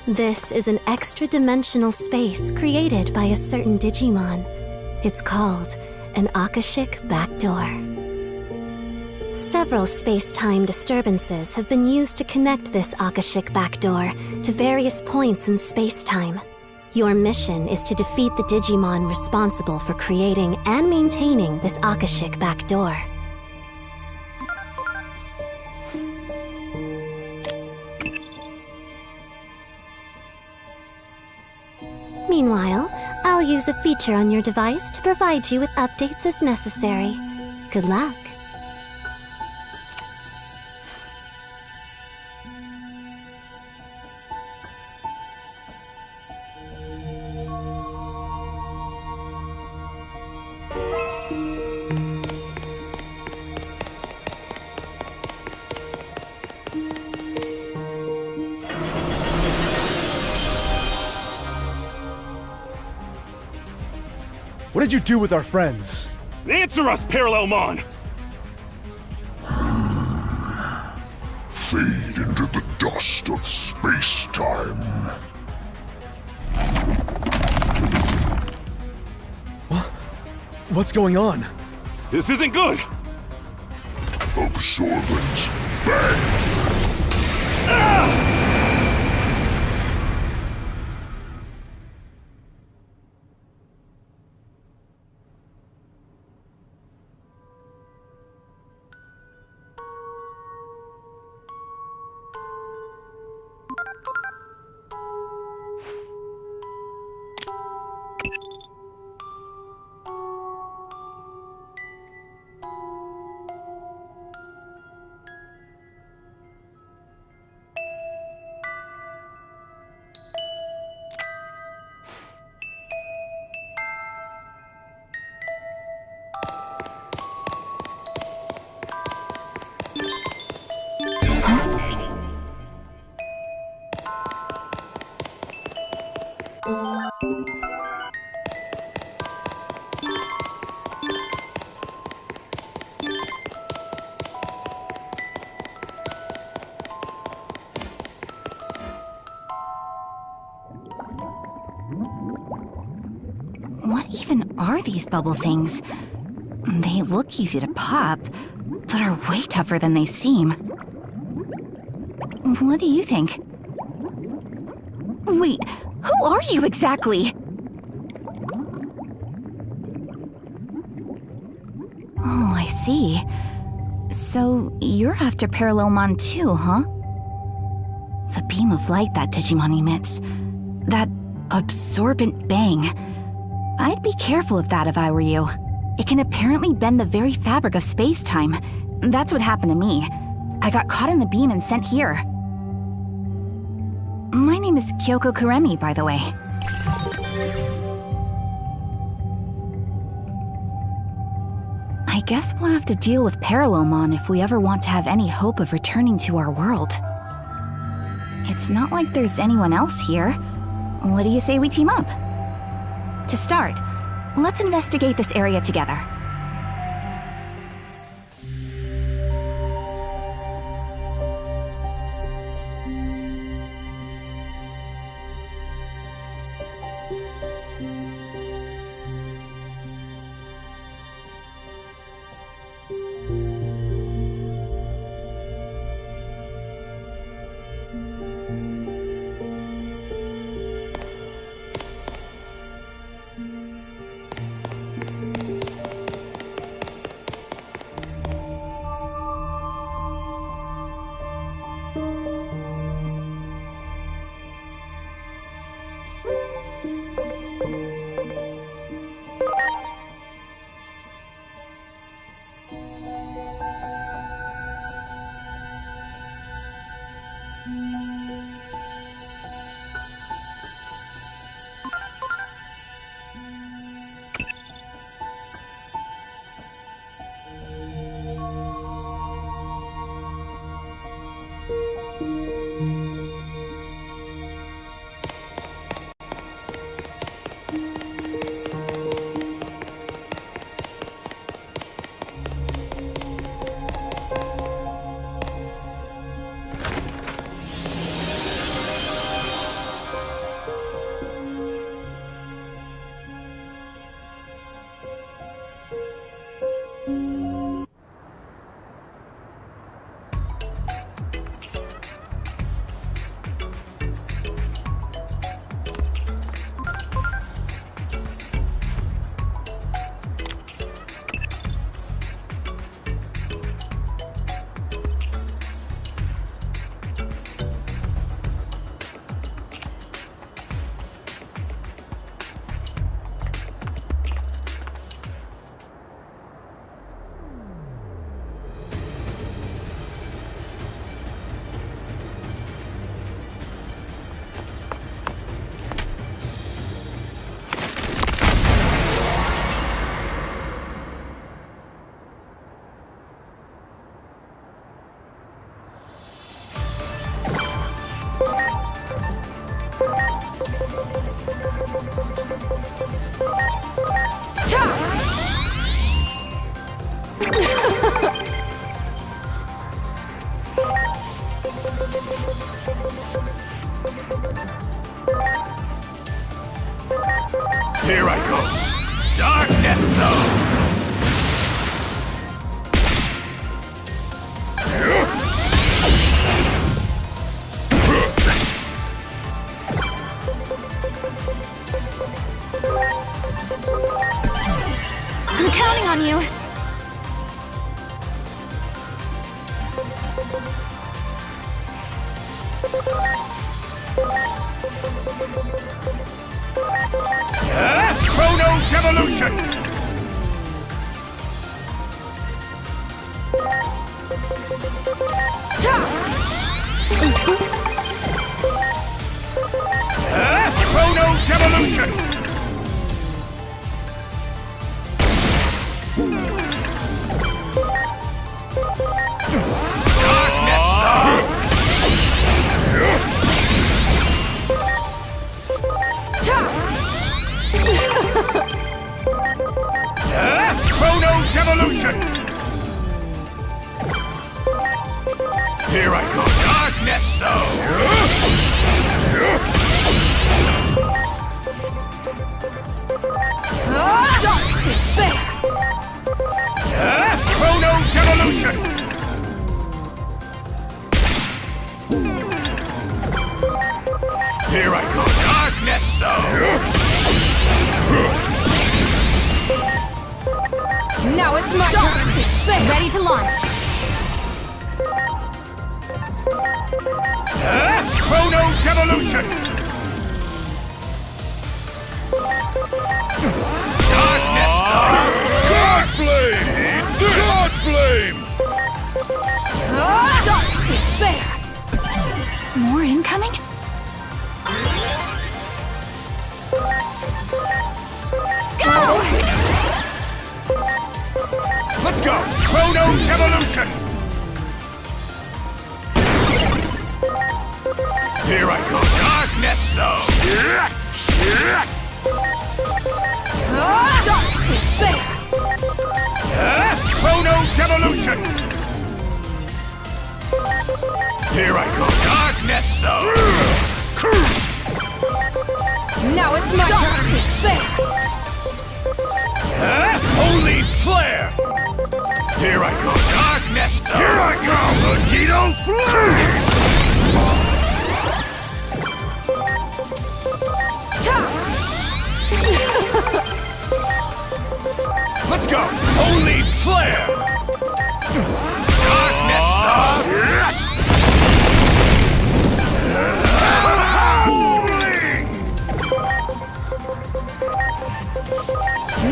This is an extra-dimensional space created by a certain Digimon. It's called an Akashic Backdoor. Several space-time disturbances have been used to connect this Akashic Backdoor to various points in space-time. Your mission is to defeat the Digimon responsible for creating and maintaining this Akashic Backdoor. Meanwhile, I'll use a feature on your device to provide you with updates as necessary. Good luck. What did you do with our friends? Answer us, Parallelmon! Fade into the dust of space-time. What's going on? This isn't good! Absorbent. Bang! Ah! What even are these bubble things? They look easy to pop, but are way tougher than they seem. What do you think? Wait, who are you exactly? Oh, I see. So, you're after Parallelmon too, huh? The beam of light that Digimon emits. That absorbent bang. I'd be careful of that if I were you. It can apparently bend the very fabric of space-time. That's what happened to me. I got caught in the beam and sent here. My name is Kyoko Kuremi, by the way. I guess we'll have to deal with Parallelmon if we ever want to have any hope of returning to our world. It's not like there's anyone else here. What do you say we team up? To start, let's investigate this area together. Chrono Devolution! Chrono Devolution! Chrono Devolution! Here I go, Darkness Dark Despair! Chrono Devolution! Here I go, Darkness Now it's my turn! Despair! Ready to launch. Chrono Devolution! Darkness God Flame! God Flame! Dark Despair! More incoming? Go! Let's go! Chrono Devolution! Here I go! Darkness Dark Despair! Chrono Devolution! Here I go! Darkness Now it's my turn! Despair! Holy Flare! Here I go! Darkness Here I go! Magneto Flare! Let's go! Holy Flare! Darkness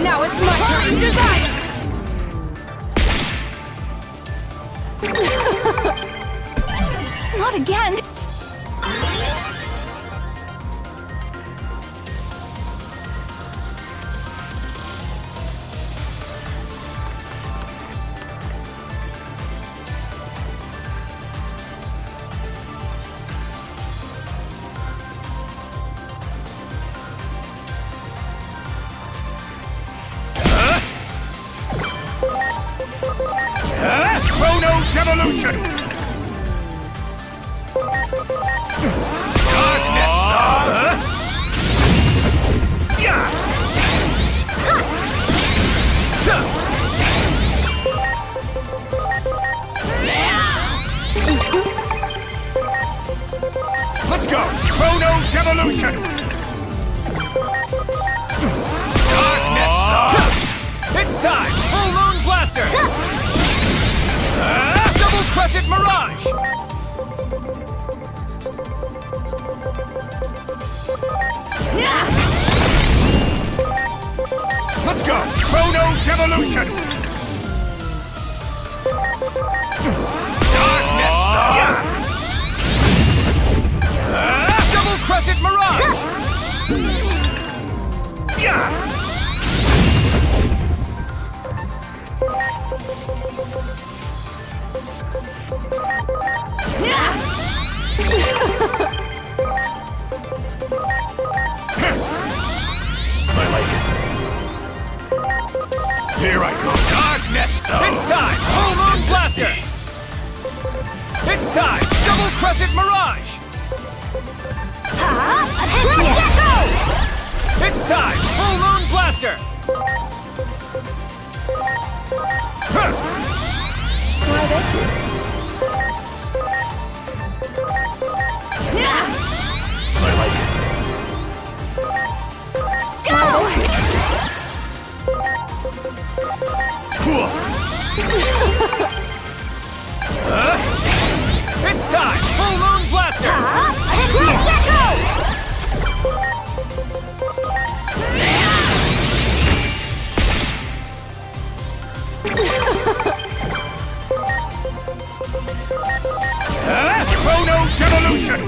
Now it's my turn! Desire! Not again! Chrono Devolution! Darkness Let's go! Chrono Devolution! Darkness It's time! Full Moon Blaster! Double Crescent Mirage! Let's go! Chrono Devolution! Darkness Double Crescent Mirage! I like it. Here I go. Darkness It's time! Full Moon Blaster! It's time! Double Crescent Mirage! It's time! Full Moon Blaster! I like it. Go! Cool. Chrono Devolution!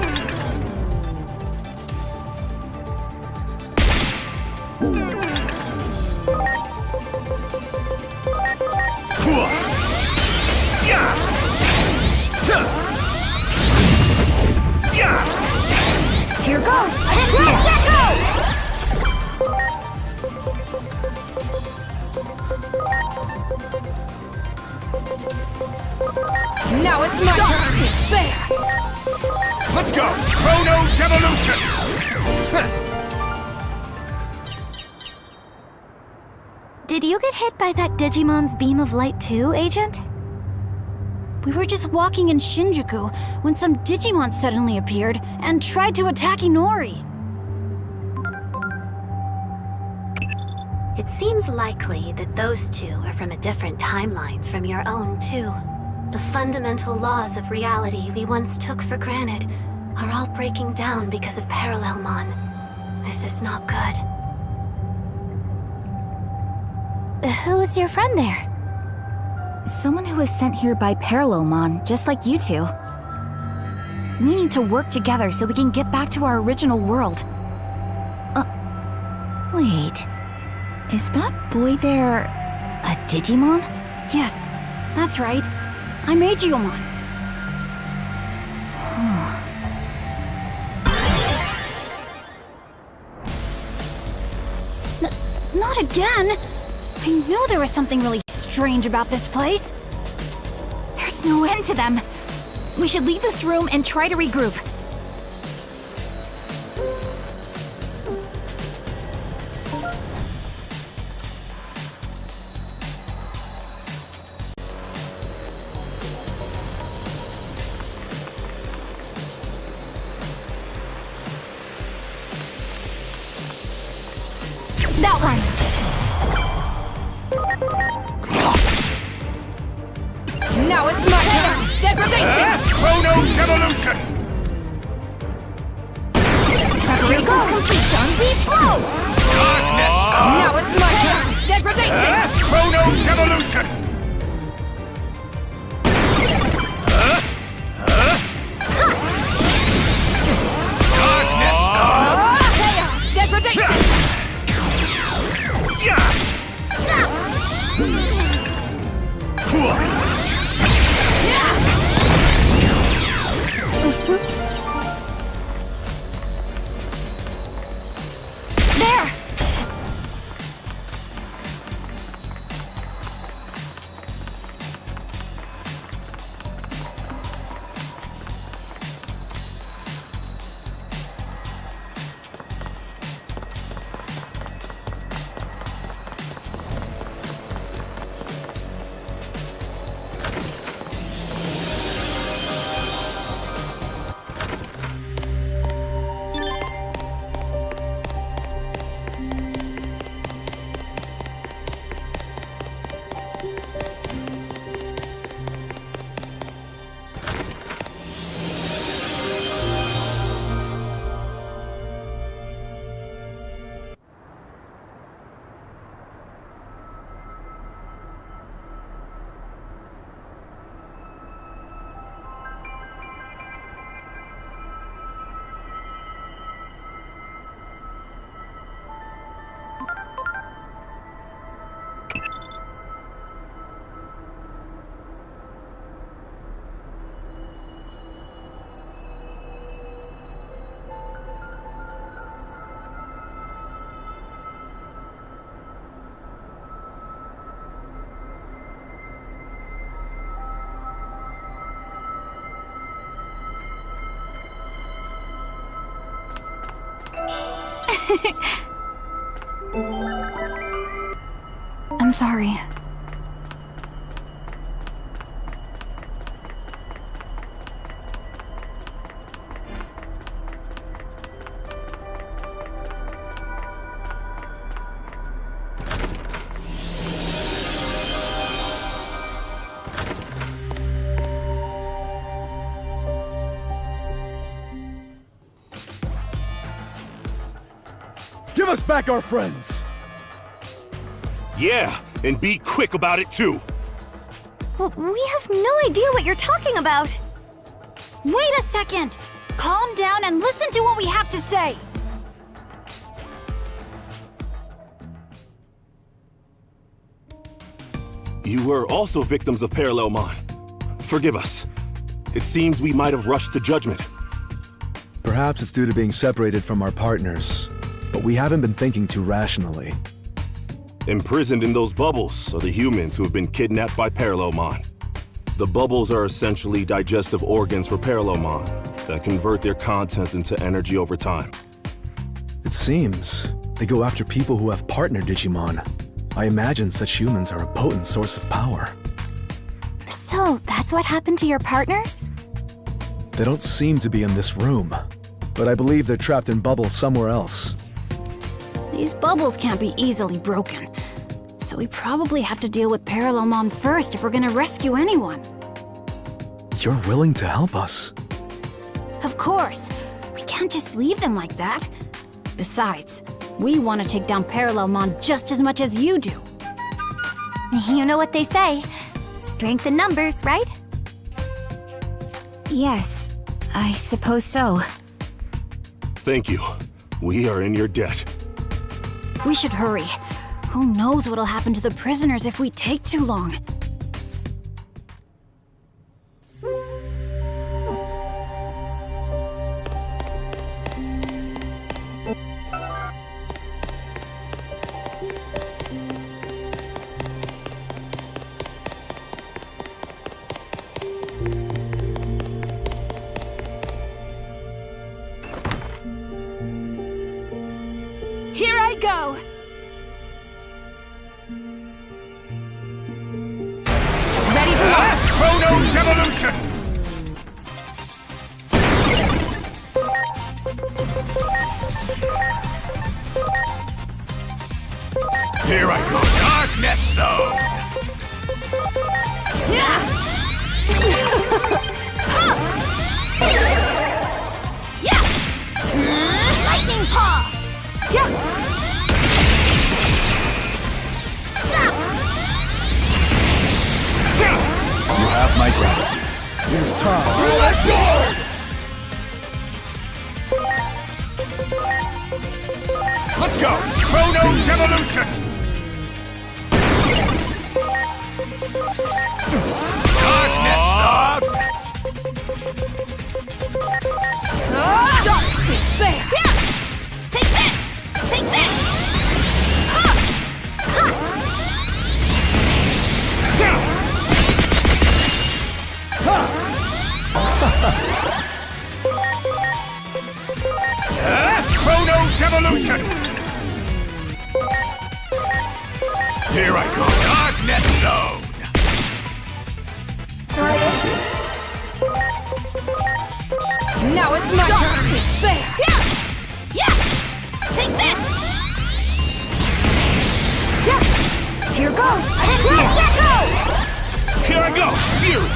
Here goes! Attract Echo! Now it's my turn! Despair! Let's go! Chrono Devolution! Did you get hit by that Digimon's beam of light too, Agent? We were just walking in Shinjuku when some Digimon suddenly appeared and tried to attack Inori. It seems likely that those two are from a different timeline from your own, too. The fundamental laws of reality we once took for granted are all breaking down because of Parallelmon. This is not good. Who's your friend there? Someone who was sent here by Parallelmon, just like you two. We need to work together so we can get back to our original world. Wait. Is that boy there a Digimon? Yes, that's right. I'm Digimon. Not again! I knew there was something really strange about this place. There's no end to them. We should leave this room and try to regroup. That one! Now it's my turn! Degradation! Chrono Devolution! Preparations complete! Sunbeam blow! Darkness! Now it's my turn! Degradation! Chrono Devolution! Darkness! Chaos! Degradation! There! I'm sorry. Give us back our friends! Yeah, and be quick about it too. We have no idea what you're talking about. Wait a second! Calm down and listen to what we have to say! You were also victims of Parallelmon. Forgive us. It seems we might have rushed to judgment. Perhaps it's due to being separated from our partners, but we haven't been thinking too rationally. Imprisoned in those bubbles are the humans who have been kidnapped by Parallelmon. The bubbles are essentially digestive organs for Parallelmon that convert their contents into energy over time. It seems they go after people who have partner Digimon. I imagine such humans are a potent source of power. So, that's what happened to your partners? They don't seem to be in this room, but I believe they're trapped in bubbles somewhere else. These bubbles can't be easily broken. So we probably have to deal with Parallelmon first if we're gonna rescue anyone. You're willing to help us? Of course. We can't just leave them like that. Besides, we want to take down Parallelmon just as much as you do. You know what they say. Strength in numbers, right? Yes, I suppose so. Thank you. We are in your debt. We should hurry. Who knows what'll happen to the prisoners if we take too long? Here I go! Ready to launch! Chrono Devolution! Here I go! Darkness Zone! Yeah! Yeah! Lightning Paw! Yeah! You have my gratitude. It is time. Let guard! Let's go! Chrono Devolution! Darkness Zone! Dark Despair! Yeah! Take this! Take this! Ha! Ha! Chrono Devolution! Here I go! Darkness Zone! Now it's my turn! Despair! Yeah! Yeah! Take this! Yeah! Here goes! Attack Echo! Here I go! Fury!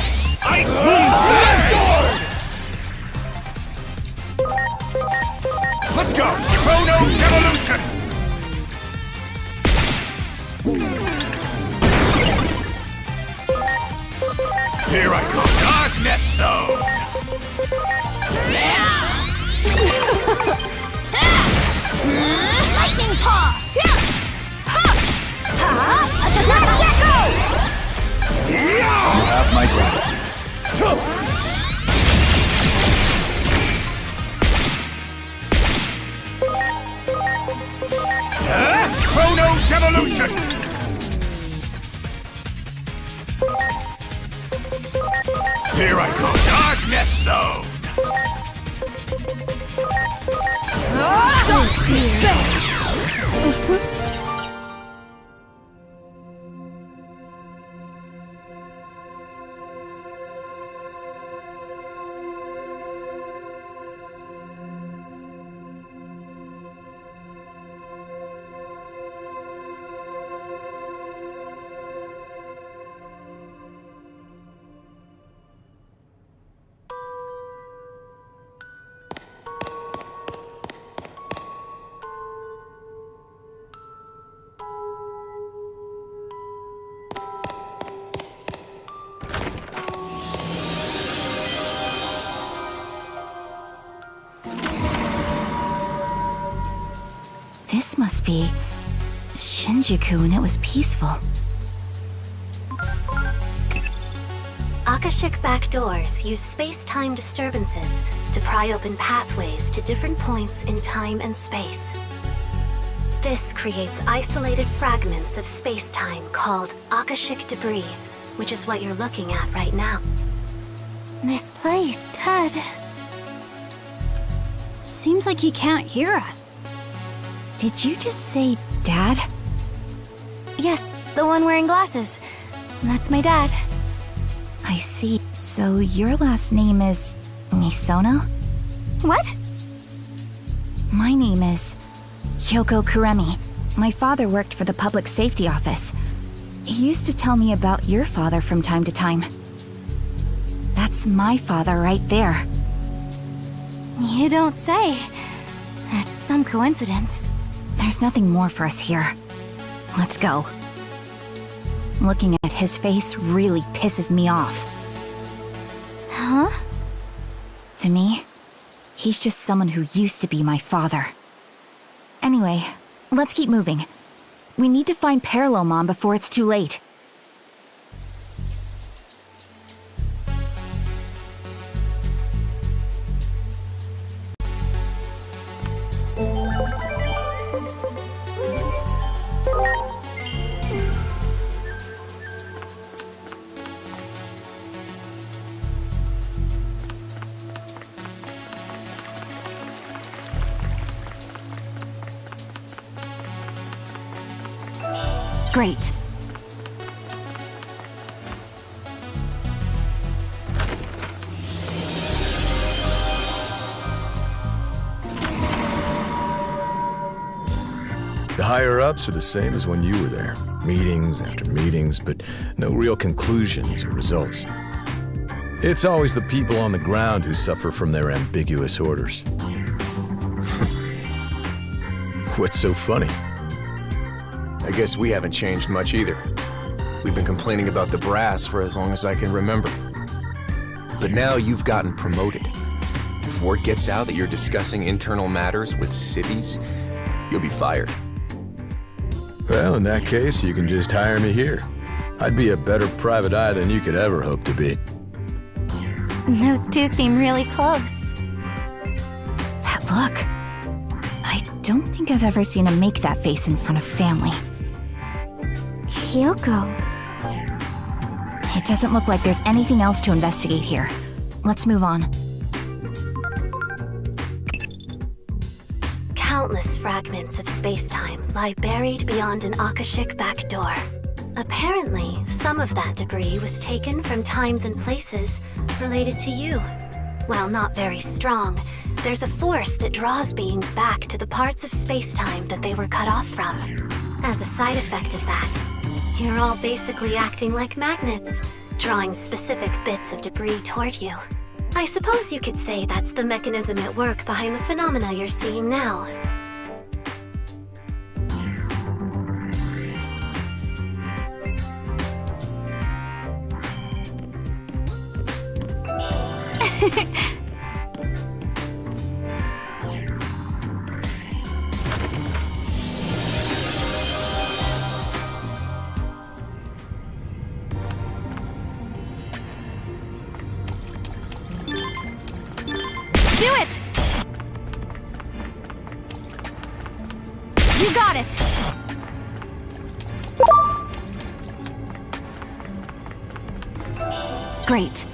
Ice Moon! Let's go! Chrono Devolution! Here I go! Darkness Zone! Lightning Paw! Yeah! Ha! Ha! Attack Echo! You have my gratitude. Chrono Devolution! Here I go! Darkness Zone! Dark Despair! be Shinjuku when it was peaceful. Akashic backdoors use space-time disturbances to pry open pathways to different points in time and space. This creates isolated fragments of space-time called Akashic debris, which is what you're looking at right now. Misplay, Dad. Seems like he can't hear us. Did you just say Dad? Yes, the one wearing glasses. That's my dad. I see. So your last name is Misono? What? My name is Kyoko Kuremi. My father worked for the public safety office. He used to tell me about your father from time to time. That's my father right there. You don't say. That's some coincidence. There's nothing more for us here. Let's go. Looking at his face really pisses me off. Huh? To me, he's just someone who used to be my father. Anyway, let's keep moving. We need to find Parallelmon before it's too late. Great. The higher-ups are the same as when you were there. Meetings after meetings, but no real conclusions or results. It's always the people on the ground who suffer from their ambiguous orders. What's so funny? I guess we haven't changed much either. We've been complaining about the brass for as long as I can remember. But now you've gotten promoted. If word gets out that you're discussing internal matters with civvies, you'll be fired. Well, in that case, you can just hire me here. I'd be a better private eye than you could ever hope to be. Those two seem really close. That look. I don't think I've ever seen him make that face in front of family. Kyoko. It doesn't look like there's anything else to investigate here. Let's move on. Countless fragments of space-time lie buried beyond an Akashic backdoor. Apparently, some of that debris was taken from times and places related to you. While not very strong, there's a force that draws beings back to the parts of space-time that they were cut off from. As a side effect of that, you're all basically acting like magnets, drawing specific bits of debris toward you. I suppose you could say that's the mechanism at work behind the phenomena you're seeing now. Do it! You got it! Great.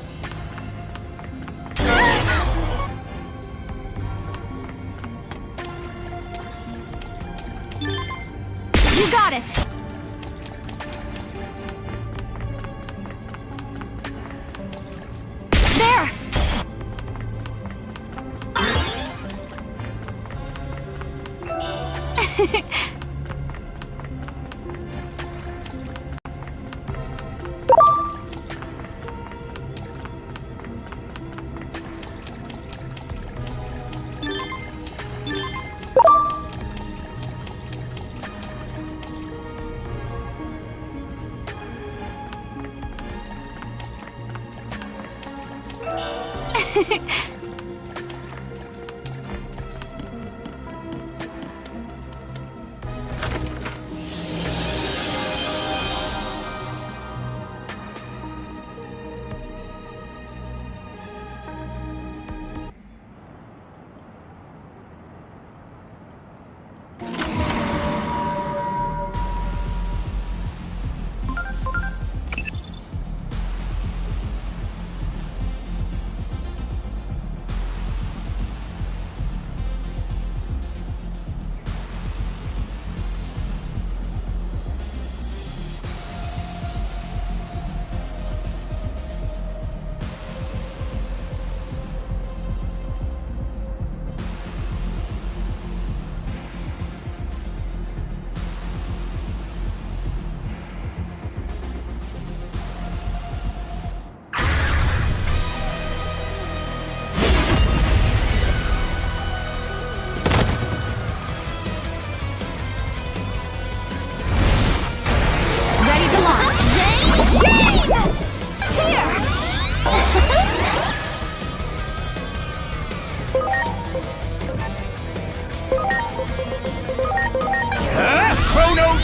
You got it! There!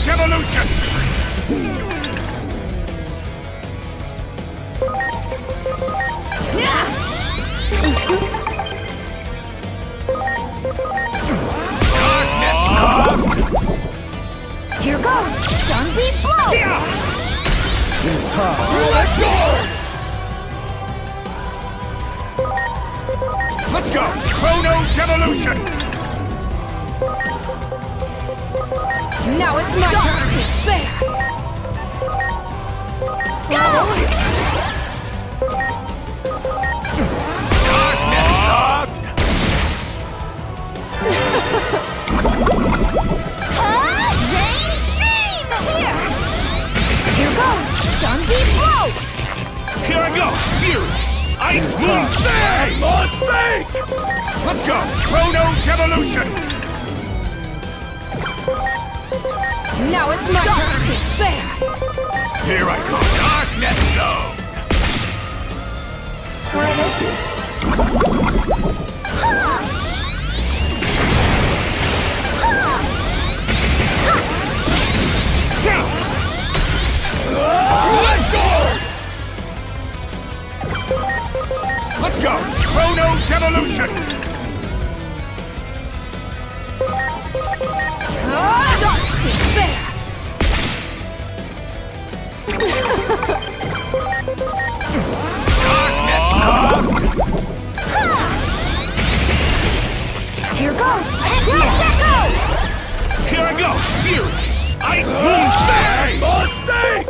Devolution! Here goes! Stun Beam Blow! It is time. Let go! Let's go! Chrono Devolution! Now it's my turn to despair! Go! Rain Steam! Here goes! Stun Beam Blow! Here I go! Fury! Ice Moon Bang! Lost Fake! Let's go! Chrono Devolution! Now it's my turn to despair! Here I go! Darkness Zone! Let's go! Chrono Devolution! Dark Despair! Here goes! Echo! Here I go! Fury! Ice Moon Bang! Mistake!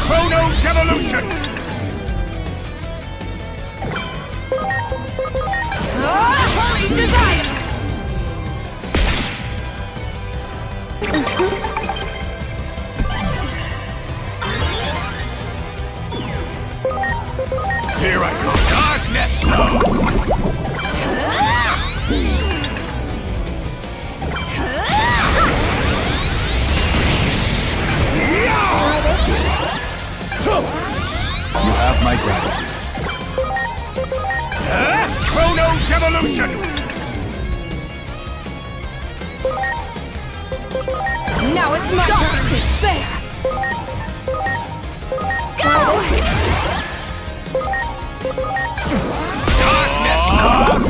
Chrono Devolution! Holy Desire! Here I go! Darkness Zone! You have my gratitude. Chrono Devolution! Now it's my turn to despair! Go! Darkness Zone!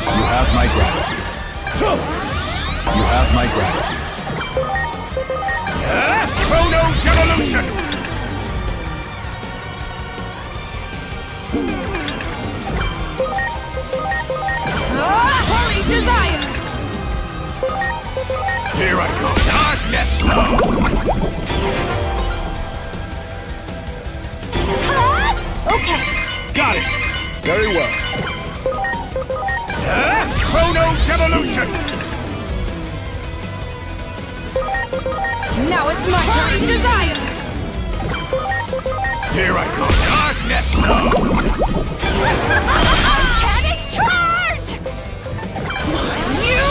You have my gratitude. You have my gratitude. Chrono Devolution! Holy Desire! Here I go! Darkness Zone! Okay. Got it! Very well. Chrono Devolution! Now it's my turn to desire! Here I go! Darkness Zone! Titanic charge! You!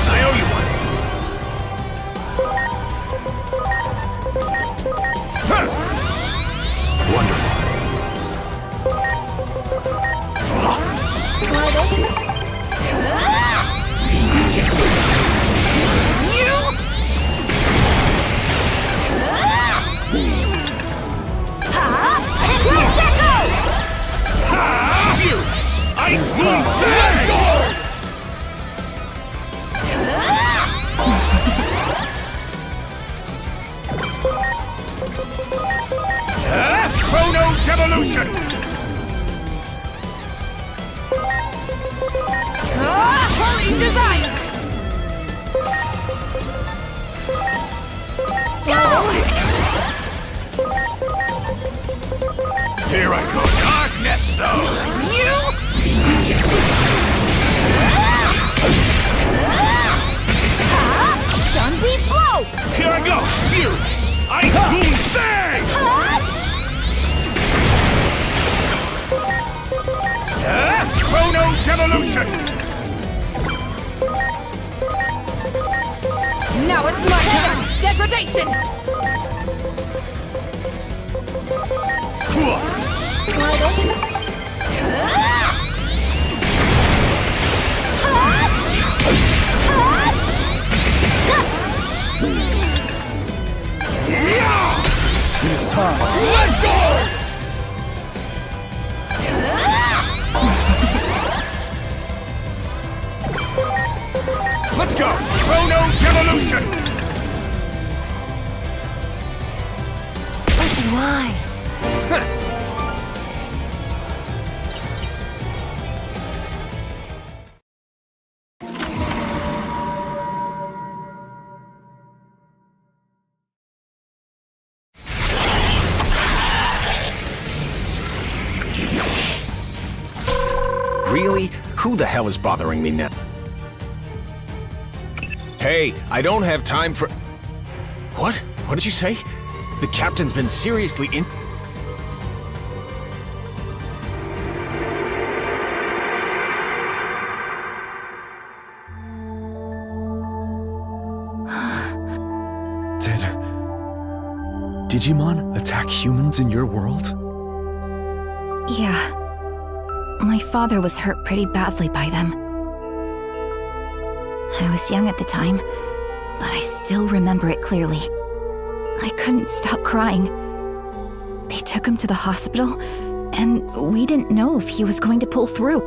I owe you one! Wonderful. Ice Moon Bang! Chrono Devolution! Holy Desire! Go! Here I go! Darkness Zone! You! Stun Beam Blow! Here I go! Fury! Ice Moon Chrono Devolution! Now it's my turn! Degradation! It is time. Let go! Let's go! Chrono Devolution! Why? Really? Who the hell is bothering me now? Hey, I don't have time for... What? What did you say? The captain's been seriously in... Did Digimon attack humans in your world? Yeah. My father was hurt pretty badly by them. I was young at the time, but I still remember it clearly. I couldn't stop crying. They took him to the hospital, and we didn't know if he was going to pull through.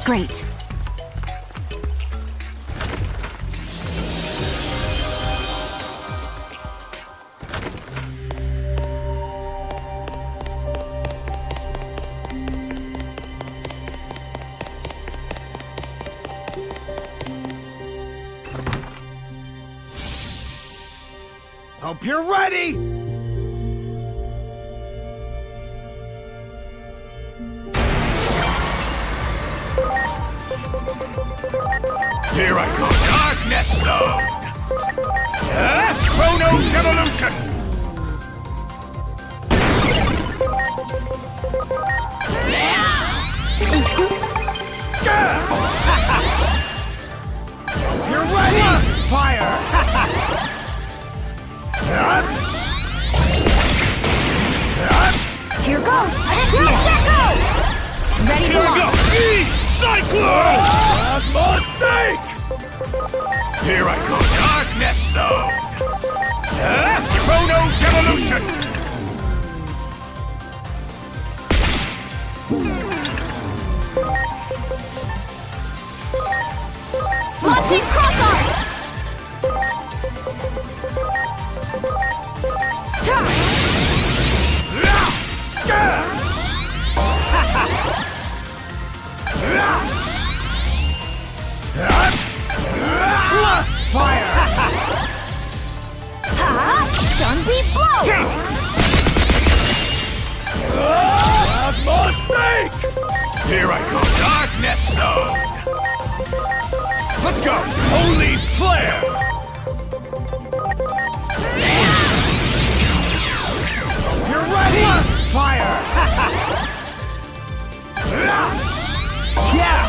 Great. Hope you're ready! Here I go! Darkness Zone! Chrono Devolution! You're ready! Fire! Here goes! Checo! Ready to launch! Cyclone! Mistake! Here I go! Darkness Zone! Chrono Devolution! Launching cross art! Blast fire! Sunbeam blow! Mistake! Here I go! Darkness Zone! Let's go! Holy Flare! You're ready! fire! Yeah!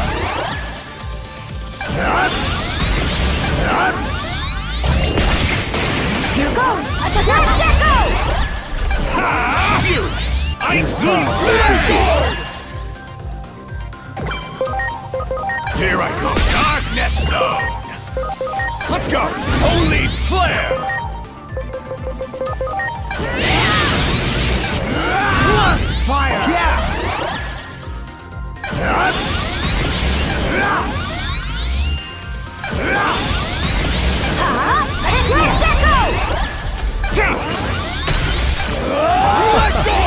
Here goes! Attack Gecko! You! Ice Moon! Here I go! Darkness Zone! Let's go! Holy Flare! Lust Fire! Yeah! Attack Gecko! Let go!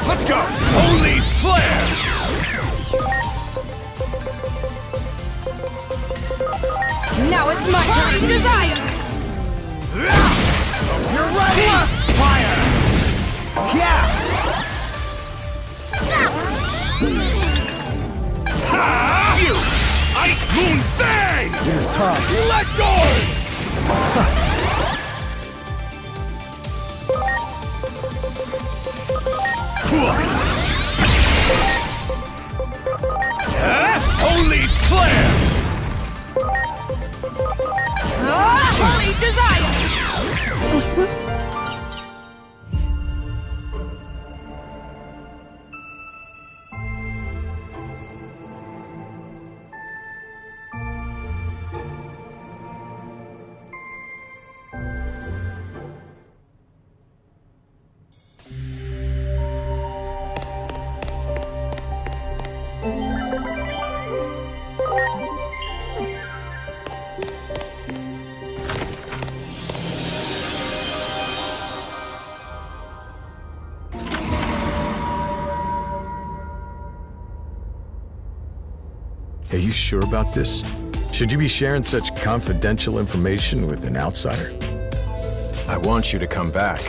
Let's go! Holy Flare! Now it's my turn! Desire! You're ready! Lust Fire! Yeah! Ha! You! Ice Moon Bang! It is tough. Let go! Holy Flare! Holy Desire! Are you sure about this? Should you be sharing such confidential information with an outsider? I want you to come back,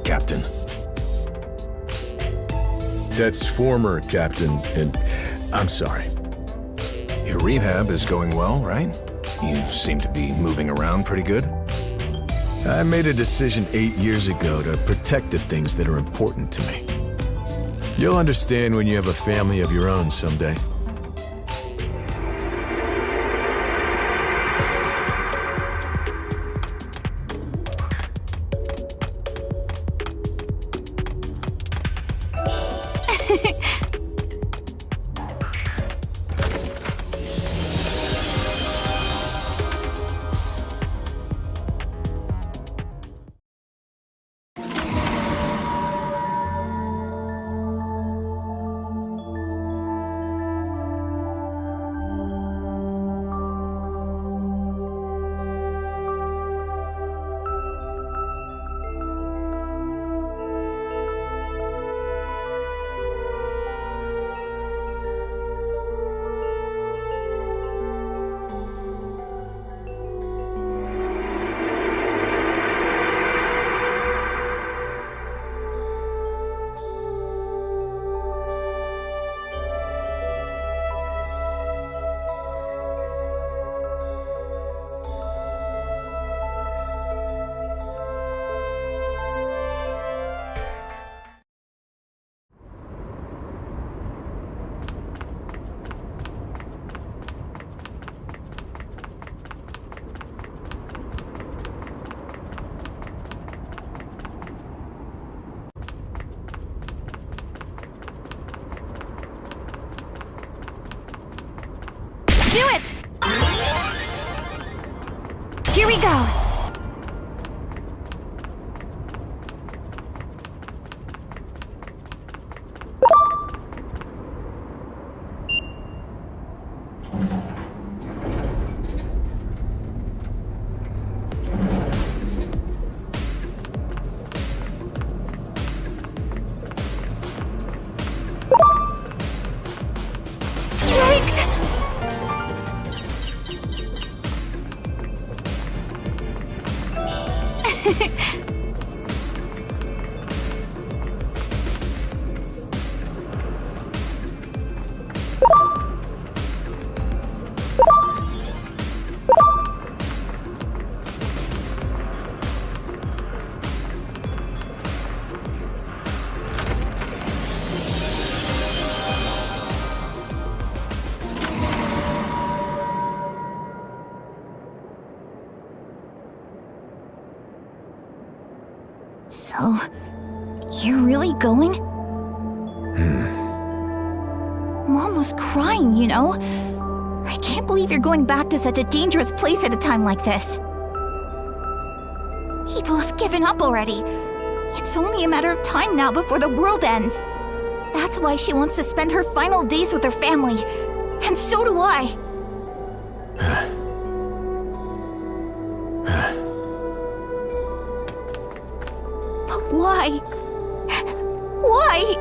Captain. That's former Captain, and I'm sorry. Your rehab is going well, right? You seem to be moving around pretty good. I made a decision 8 years ago to protect the things that are important to me. You'll understand when you have a family of your own someday. Do it! Here we go! Oh, you're really going? Mom was crying, you know? I can't believe you're going back to such a dangerous place at a time like this. People have given up already. It's only a matter of time now before the world ends. That's why she wants to spend her final days with her family. And so do I. But why? Why?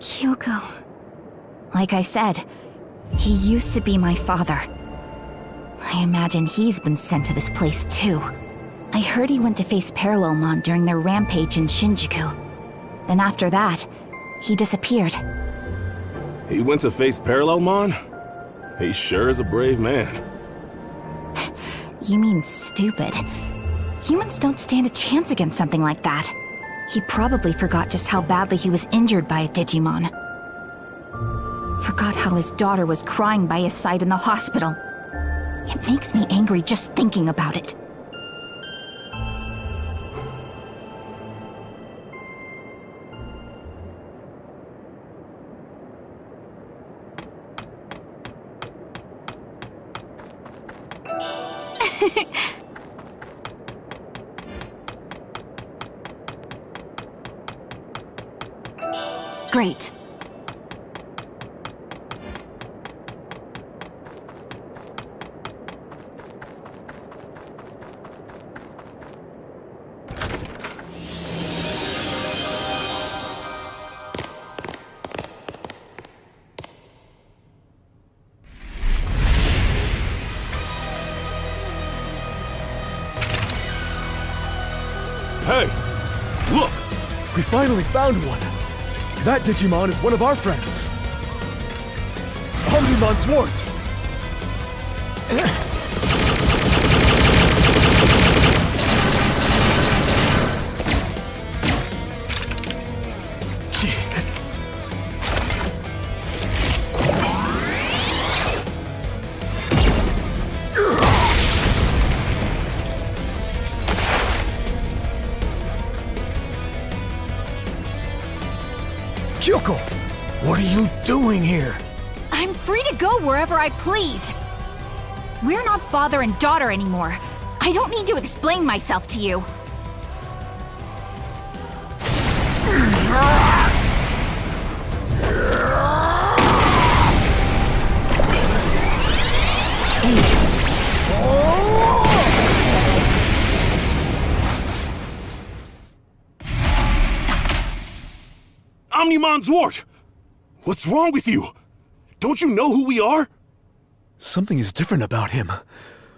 Kyoko. Like I said, he used to be my father. I imagine he's been sent to this place too. I heard he went to face Parallelmon during their rampage in Shinjuku. Then after that, he disappeared. He went to face Parallelmon? He sure is a brave man. You mean stupid. Humans don't stand a chance against something like that. He probably forgot just how badly he was injured by a Digimon. Forgot how his daughter was crying by his side in the hospital. It makes me angry just thinking about it. Great. Hey! Look! We finally found one! That Digimon is one of our friends! Omnimon Swart! Kyoko! What are you doing here? I'm free to go wherever I please. We're not father and daughter anymore. I don't need to explain myself to you. Omnimon Zwart! What's wrong with you? Don't you know who we are? Something is different about him.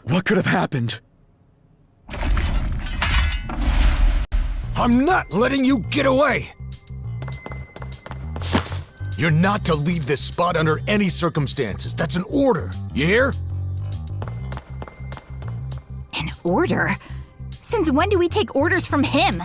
What could have happened? I'm not letting you get away! You're not to leave this spot under any circumstances. That's an order. You hear? An order? Since when do we take orders from him?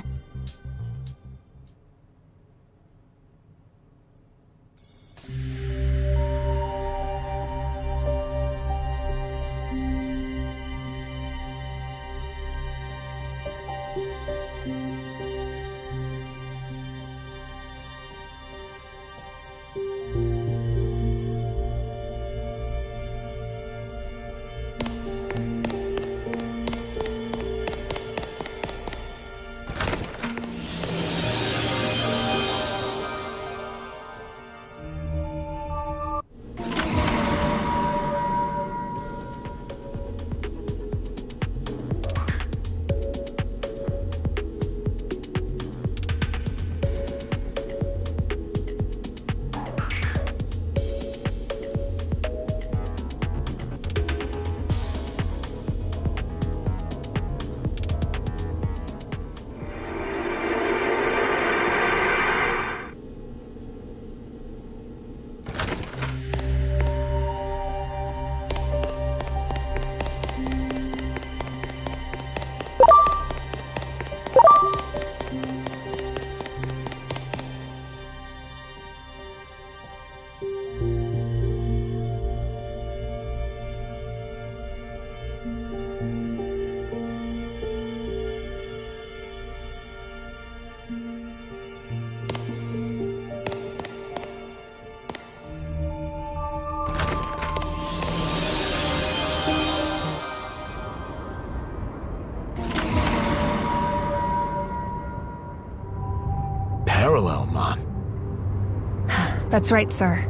That's right, sir.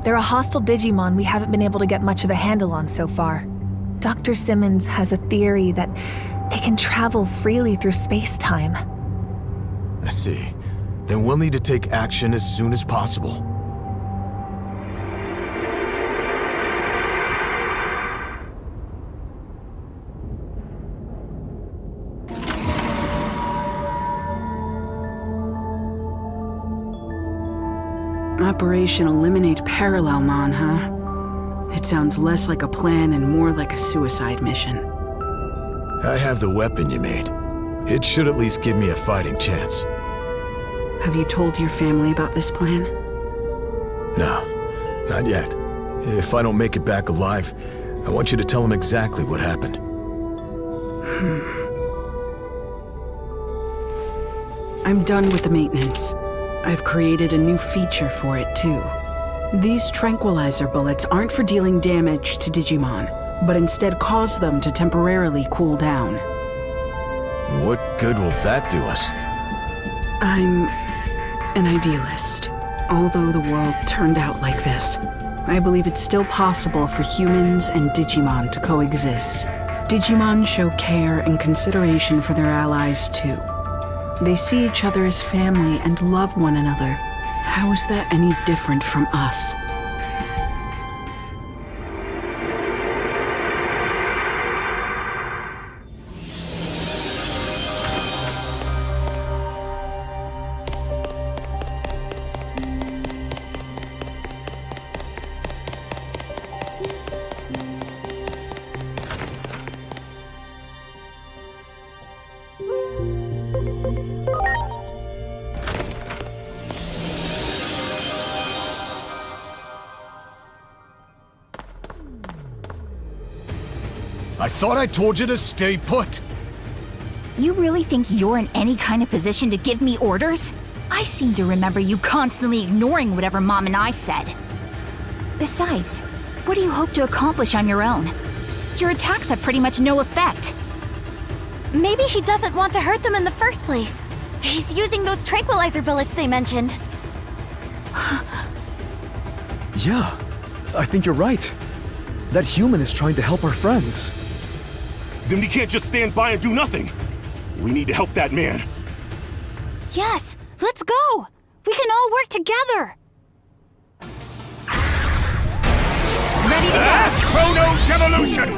They're a hostile Digimon we haven't been able to get much of a handle on so far. Dr. Simmons has a theory that they can travel freely through space-time. I see. Then we'll need to take action as soon as possible. Operation Eliminate Parallelmon, huh? It sounds less like a plan and more like a suicide mission. I have the weapon you made. It should at least give me a fighting chance. Have you told your family about this plan? No, not yet. If I don't make it back alive, I want you to tell them exactly what happened. I'm done with the maintenance. I've created a new feature for it, too. These tranquilizer bullets aren't for dealing damage to Digimon, but instead cause them to temporarily cool down. What good will that do us? I'm an idealist. Although the world turned out like this, I believe it's still possible for humans and Digimon to coexist. Digimon show care and consideration for their allies, too. They see each other as family and love one another. How is that any different from us? I thought I told you to stay put! You really think you're in any kind of position to give me orders? I seem to remember you constantly ignoring whatever Mom and I said. Besides, what do you hope to accomplish on your own? Your attacks have pretty much no effect. Maybe he doesn't want to hurt them in the first place. He's using those tranquilizer bullets they mentioned. Yeah, I think you're right. That human is trying to help our friends. Then we can't just stand by and do nothing. We need to help that man. Yes, let's go! We can all work together! Ready to go! Chrono Devolution!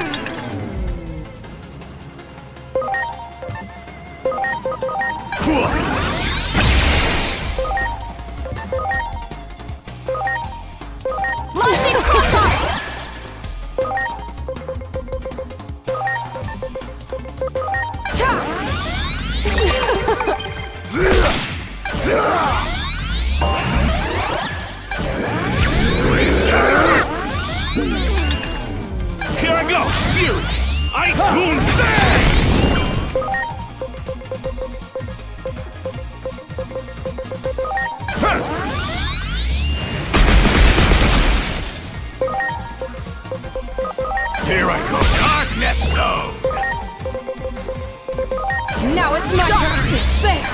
Launching crossart! Here I go! Fury! Ice Moon Bang! Here I go! Darkness Zone! Now it's my turn! Despair!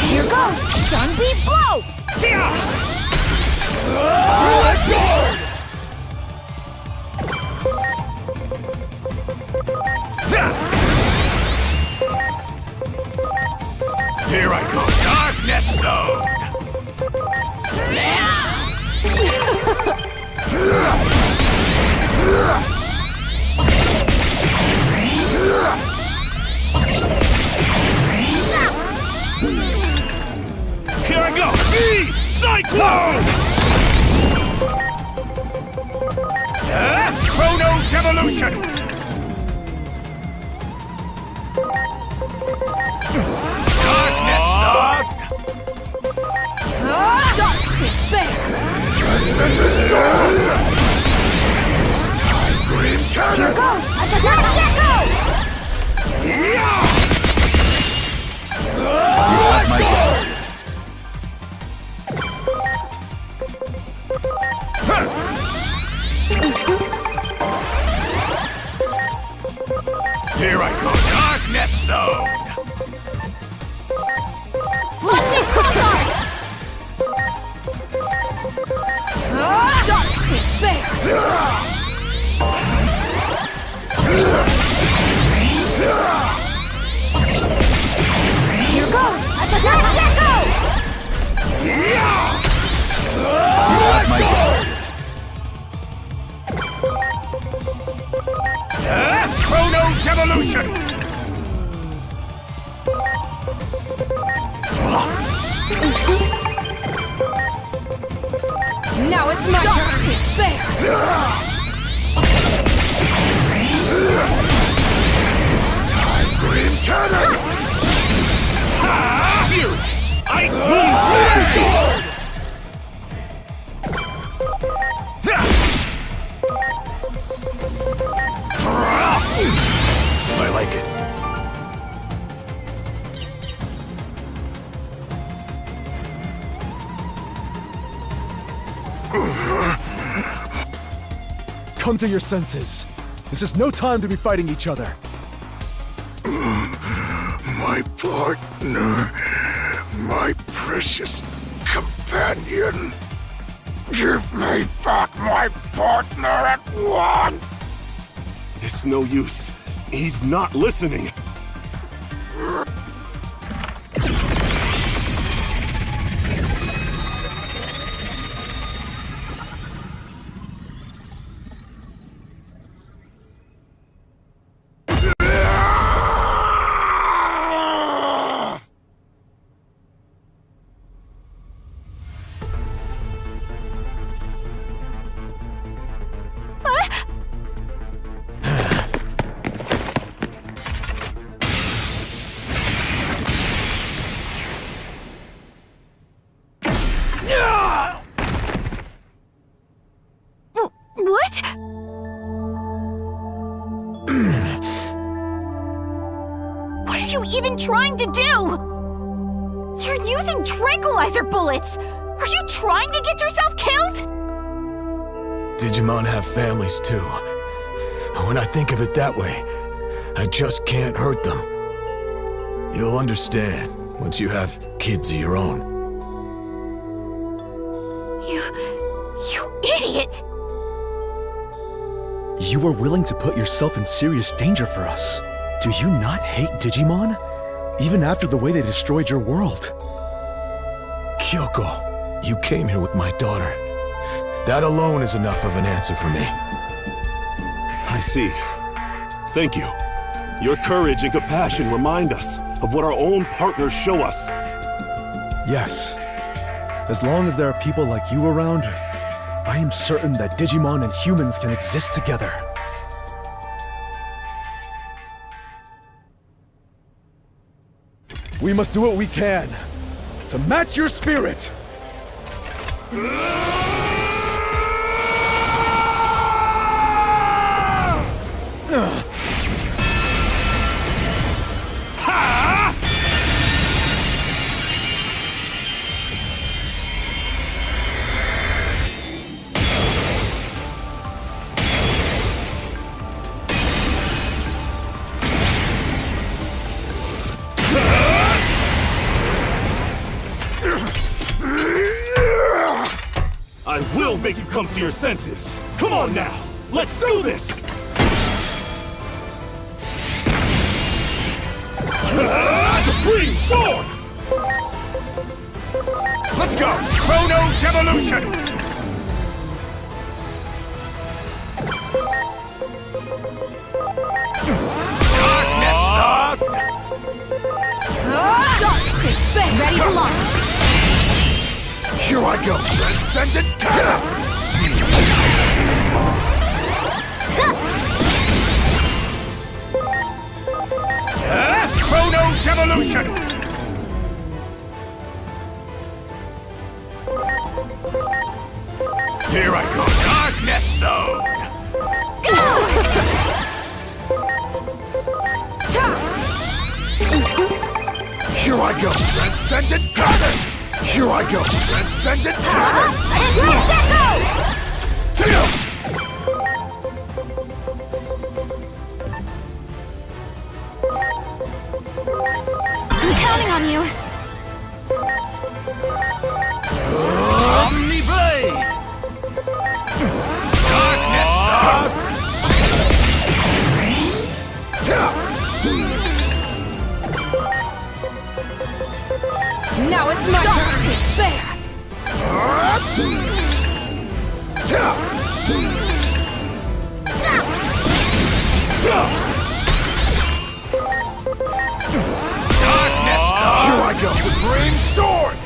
Here goes! Sunbeam blow! Here I go! Darkness Zone! Here I go! Beast! Cyclone! Chrono Devolution! Darkness Zone! Dark despair! Transcendent Soul! It's time, Grim Cannon! Here goes! Attack Jacko! My God. Now it's my turn! Despair! It's time, Green Cannon! Here! Ice Moon Overlord! I like it. Come to your senses. This is no time to be fighting each other. My partner, my precious companion. Give me back my partner at once. It's no use. He's not listening. What? What are you even trying to do? You're using tranquilizer bullets! Are you trying to get yourself killed? Digimon have families too. When I think of it that way, I just can't hurt them. You'll understand once you have kids of your own. You idiot! You were willing to put yourself in serious danger for us. Do you not hate Digimon? Even after the way they destroyed your world. Kyoko, you came here with my daughter. That alone is enough of an answer for me. I see. Thank you. Your courage and compassion remind us of what our own partners show us. Yes. As long as there are people like you around, I am certain that Digimon and humans can exist together. We must do what we can to match your spirit! I will make you come to your senses! Come on now! Let's do this! Supreme Sword! Let's go! Chrono Devolution! Darkness Zone! Dark Despair! Ready to launch! Here I go. Transcendent Cannon! Chrono Devolution! Here I go. Darkness Zone! Here I go. Transcendent Cannon! Here I go. Transcendent Cannon! I'm counting on you! Omni Blade! Darkness Zone! Now it's my turn! Despair! Darkness Zone! Here I go. Supreme Sword!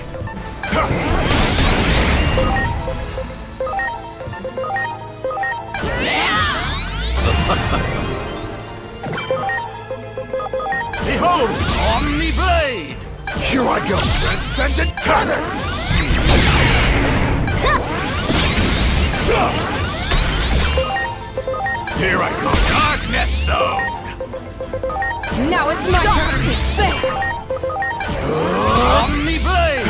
Here I go! Transcendent Cannon! Here I go! Darkness Zone! Now it's my turn to despair! Omni Blade!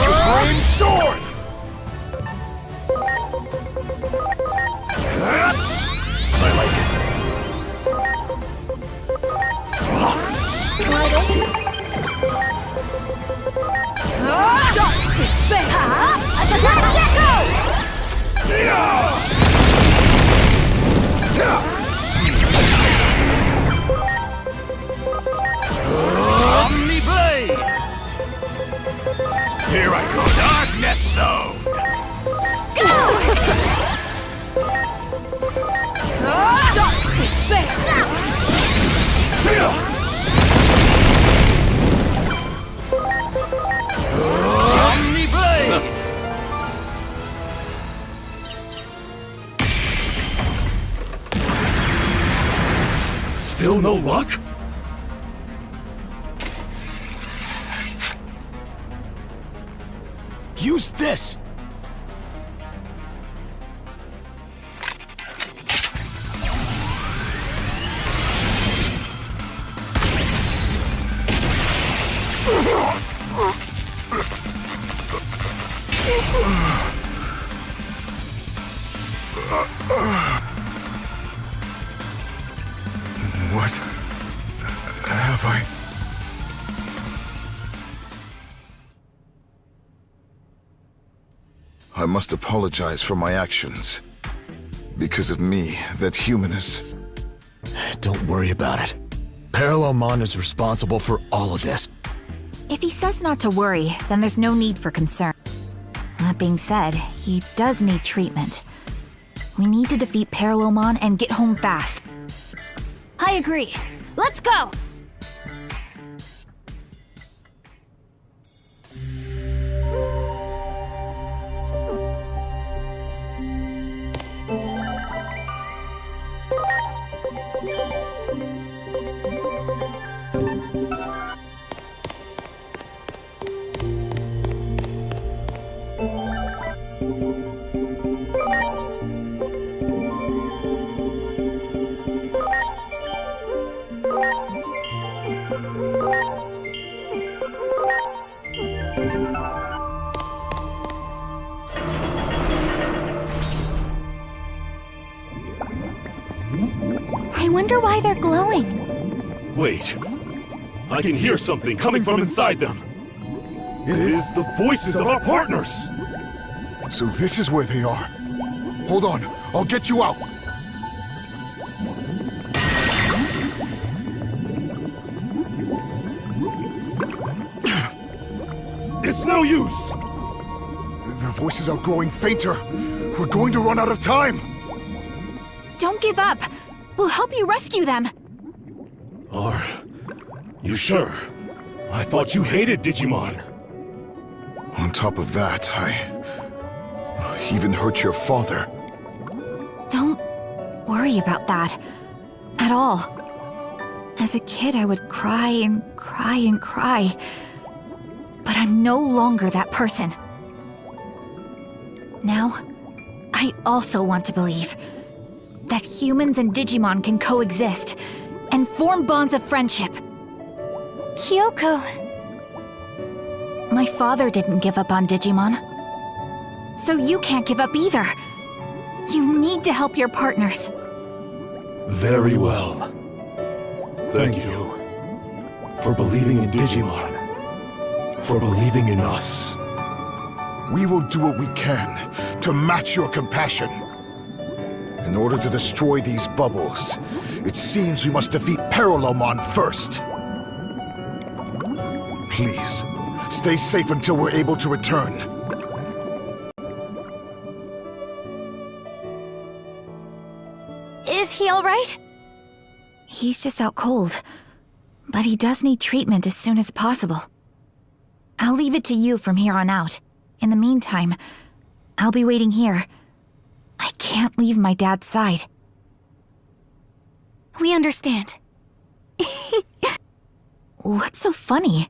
Supreme Sword! I like it. Dark despair! Attack Jacko! Omni Blade! Here I go! Darkness Zone! Dark despair! Omni Blade! Still no luck? Use this! What have I... I must apologize for my actions. Because of me, that human is... Don't worry about it. Parallelmon is responsible for all of this. If he says not to worry, then there's no need for concern. That being said, he does need treatment. We need to defeat Parallelmon and get home fast. I agree. Let's go! I wonder why they're glowing. Wait. I can hear something coming from inside them. It is the voices of our partners! So this is where they are. Hold on, I'll get you out. It's no use! Their voices are growing fainter. We're going to run out of time. Don't give up. We'll help you rescue them. Are you sure? I thought you hated Digimon. On top of that, I even hurt your father. Don't worry about that. At all. As a kid, I would cry and cry and cry. But I'm no longer that person. Now, I also want to believe that humans and Digimon can coexist and form bonds of friendship. Kyoko. My father didn't give up on Digimon. So you can't give up either. You need to help your partners. Very well. Thank you. For believing in Digimon. For believing in us. We will do what we can to match your compassion. In order to destroy these bubbles, it seems we must defeat Parallelmon first. Please, stay safe until we're able to return. Is he all right? He's just out cold. But he does need treatment as soon as possible. I'll leave it to you from here on out. In the meantime, I'll be waiting here. I can't leave my dad's side. We understand. What's so funny?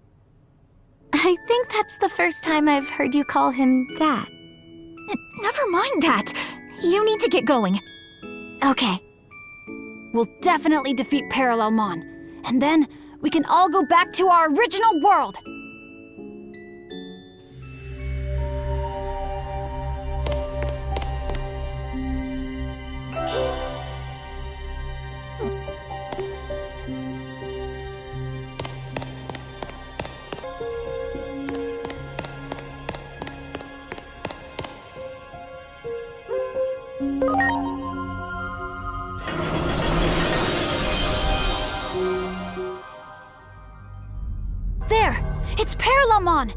I think that's the first time I've heard you call him Dad. Never mind that. You need to get going. Okay. We'll definitely defeat Parallelmon, and then we can all go back to our original world. There! It's Parallelmon!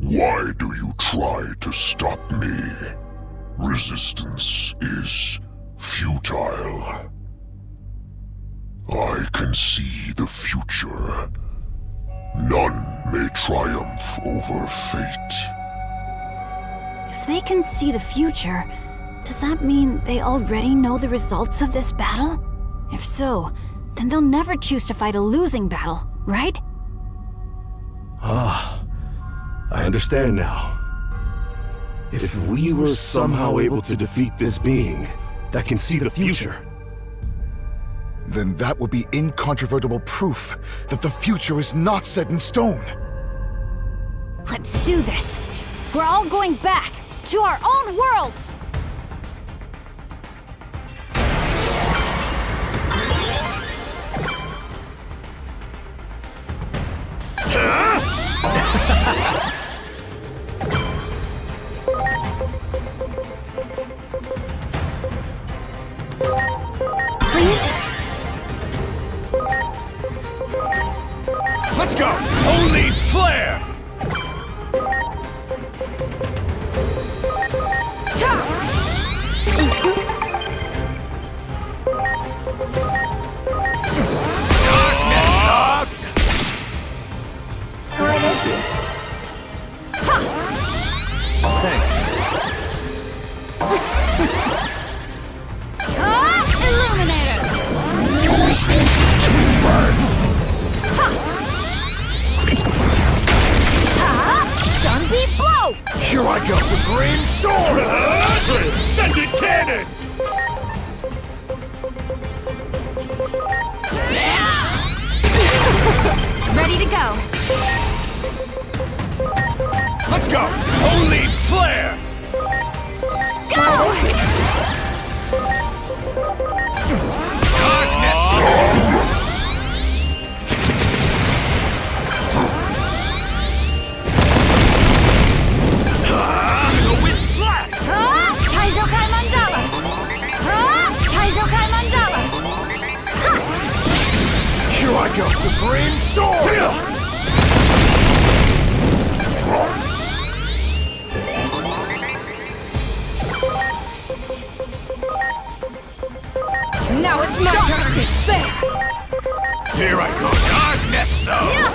Why do you try to stop me? Resistance is futile. I can see the future. None may triumph over fate. If they can see the future, does that mean they already know the results of this battle? If so, then they'll never choose to fight a losing battle, right? I understand now. If we were somehow able to defeat this being that can see the future, Then that would be incontrovertible proof that the future is not set in stone. Let's do this! We're all going back to our own worlds! Let's go! Holy flare! Here I go! Supreme Sword! Transcendent Cannon! Ready to go! Let's go! Holy flare! Here I go! Supreme Sword! Now it's my turn to despair! Here I go! Darkness Zone!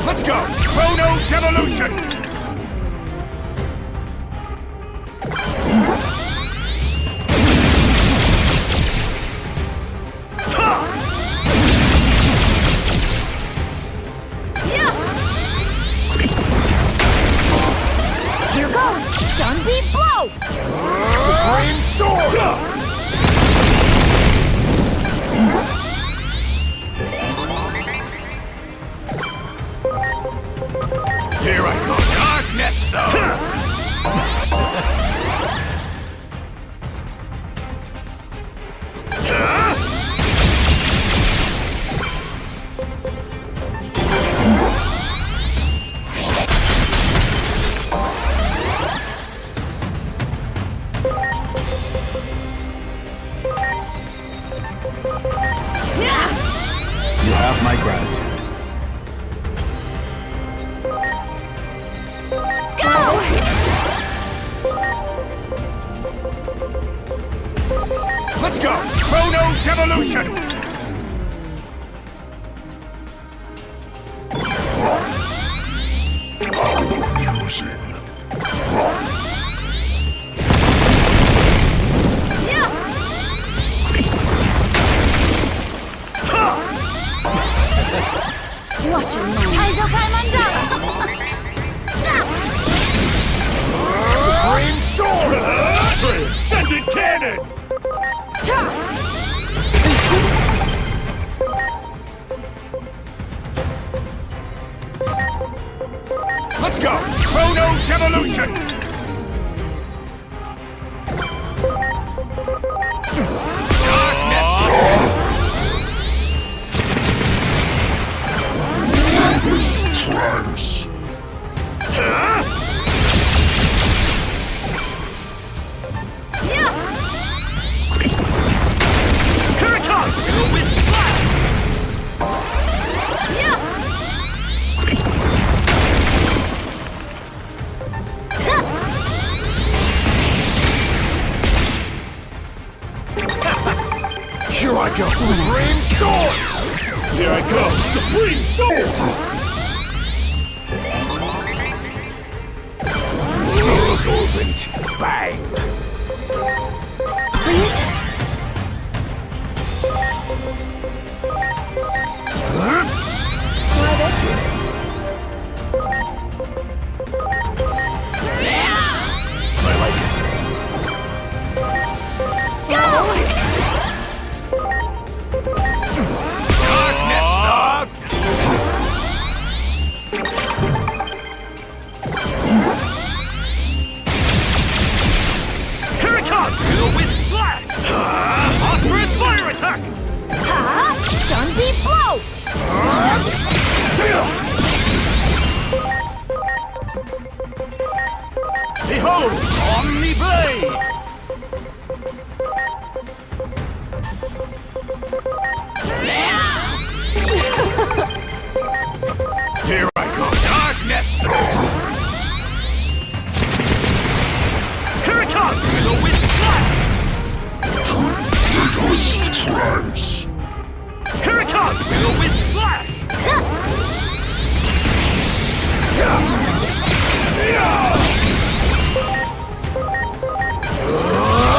Let's go! Chrono Devolution! Here goes! Stun Beat Blow! Supreme Sword! Here I go! Darkness Zone! Let's go! Chrono Devolution! Watch it now. Supreme Sword! Transcendent Cannon! Let's go! Chrono Devolution! Trance. Here it comes! With slash! Here I go. Supreme Sword! Here I go! Supreme Sword! Absorbent bang. Please? With slash! Phosphorus fire attack! Stun beat blow! Behold, Omni Blade! Here I go! Darkness! Here it comes! With slash! Trance. Here it comes! With slash!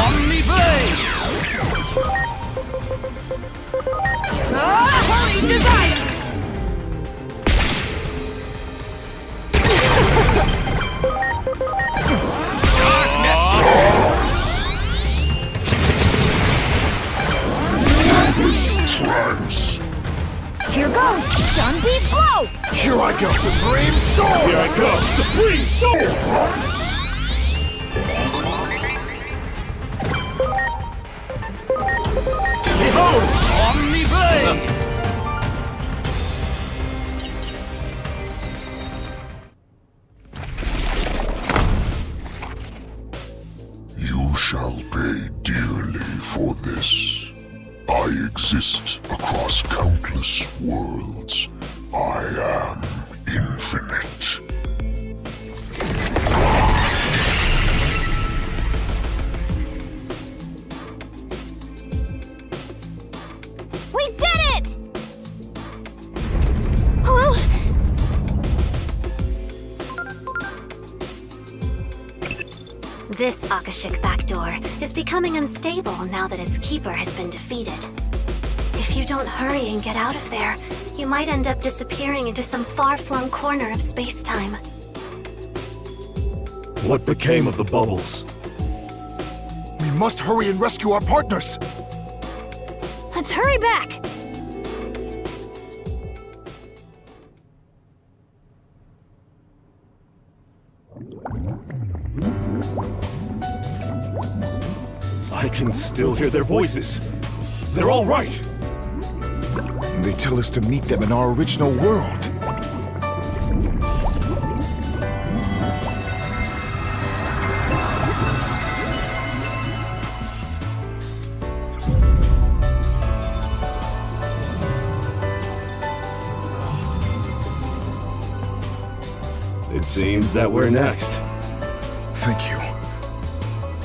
Omni Blade! Holy desire! Trance. Here goes! Stun beat blow! Here I go. Supreme Sword. Here I go! Supreme Sword! Behold, Omni Blade! You shall pay dearly for this. I exist across countless worlds. I am infinite. We did it! Hello? This Akashic backdoor is becoming unstable now that its keeper has been defeated. If you don't hurry and get out of there, you might end up disappearing into some far-flung corner of space-time. What became of the bubbles? We must hurry and rescue our partners. Let's hurry back! I can still hear their voices. They're all right. They tell us to meet them in our original world. It seems that we're next. Thank you.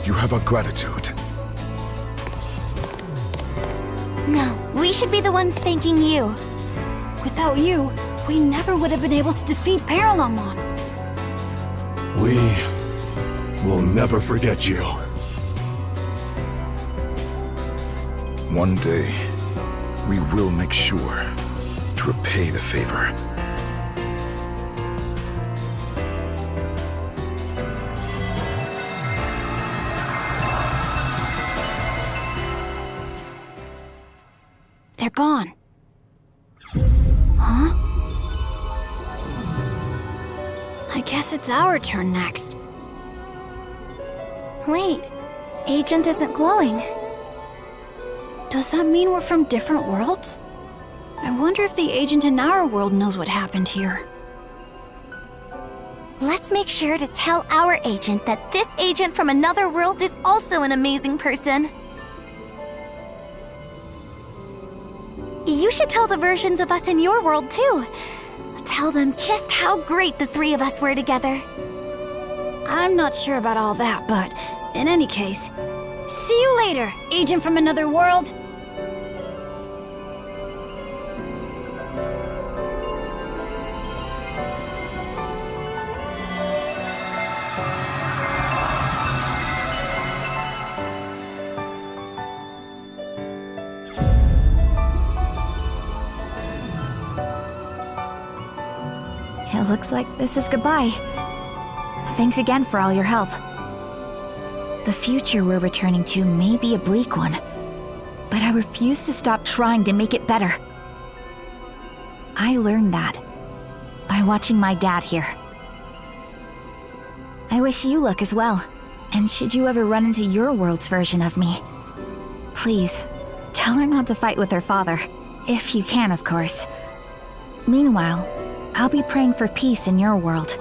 You have our gratitude. No, we should be the ones thanking you. Without you, we never would have been able to defeat Parallelmon. We will never forget you. One day, we will make sure to repay the favor. They're gone. Huh? I guess it's our turn next. Wait, Agent isn't glowing. Does that mean we're from different worlds? I wonder if the agent in our world knows what happened here. Let's make sure to tell our agent that this agent from another world is also an amazing person. You should tell the versions of us in your world too. Tell them just how great the three of us were together. I'm not sure about all that, but in any case, see you later, agent from another world. It looks like this is goodbye. Thanks again for all your help. The future we're returning to may be a bleak one, but I refuse to stop trying to make it better. I learned that by watching my dad here. I wish you luck as well, and should you ever run into your world's version of me, please, tell her not to fight with her father, if you can, of course. Meanwhile, I'll be praying for peace in your world.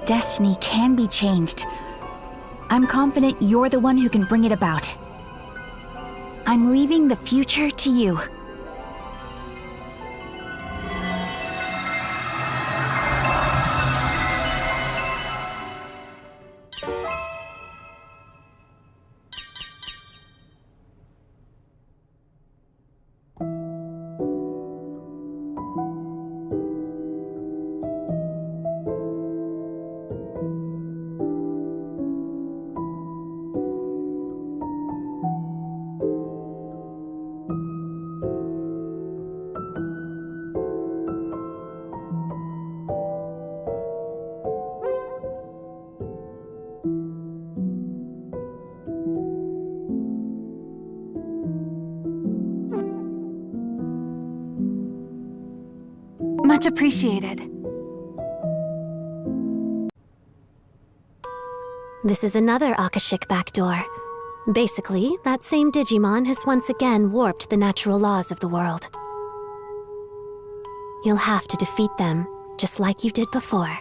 Destiny can be changed. I'm confident you're the one who can bring it about. I'm leaving the future to you. Much appreciated. This is another Akashic backdoor. Basically, that same Digimon has once again warped the natural laws of the world. You'll have to defeat them, just like you did before.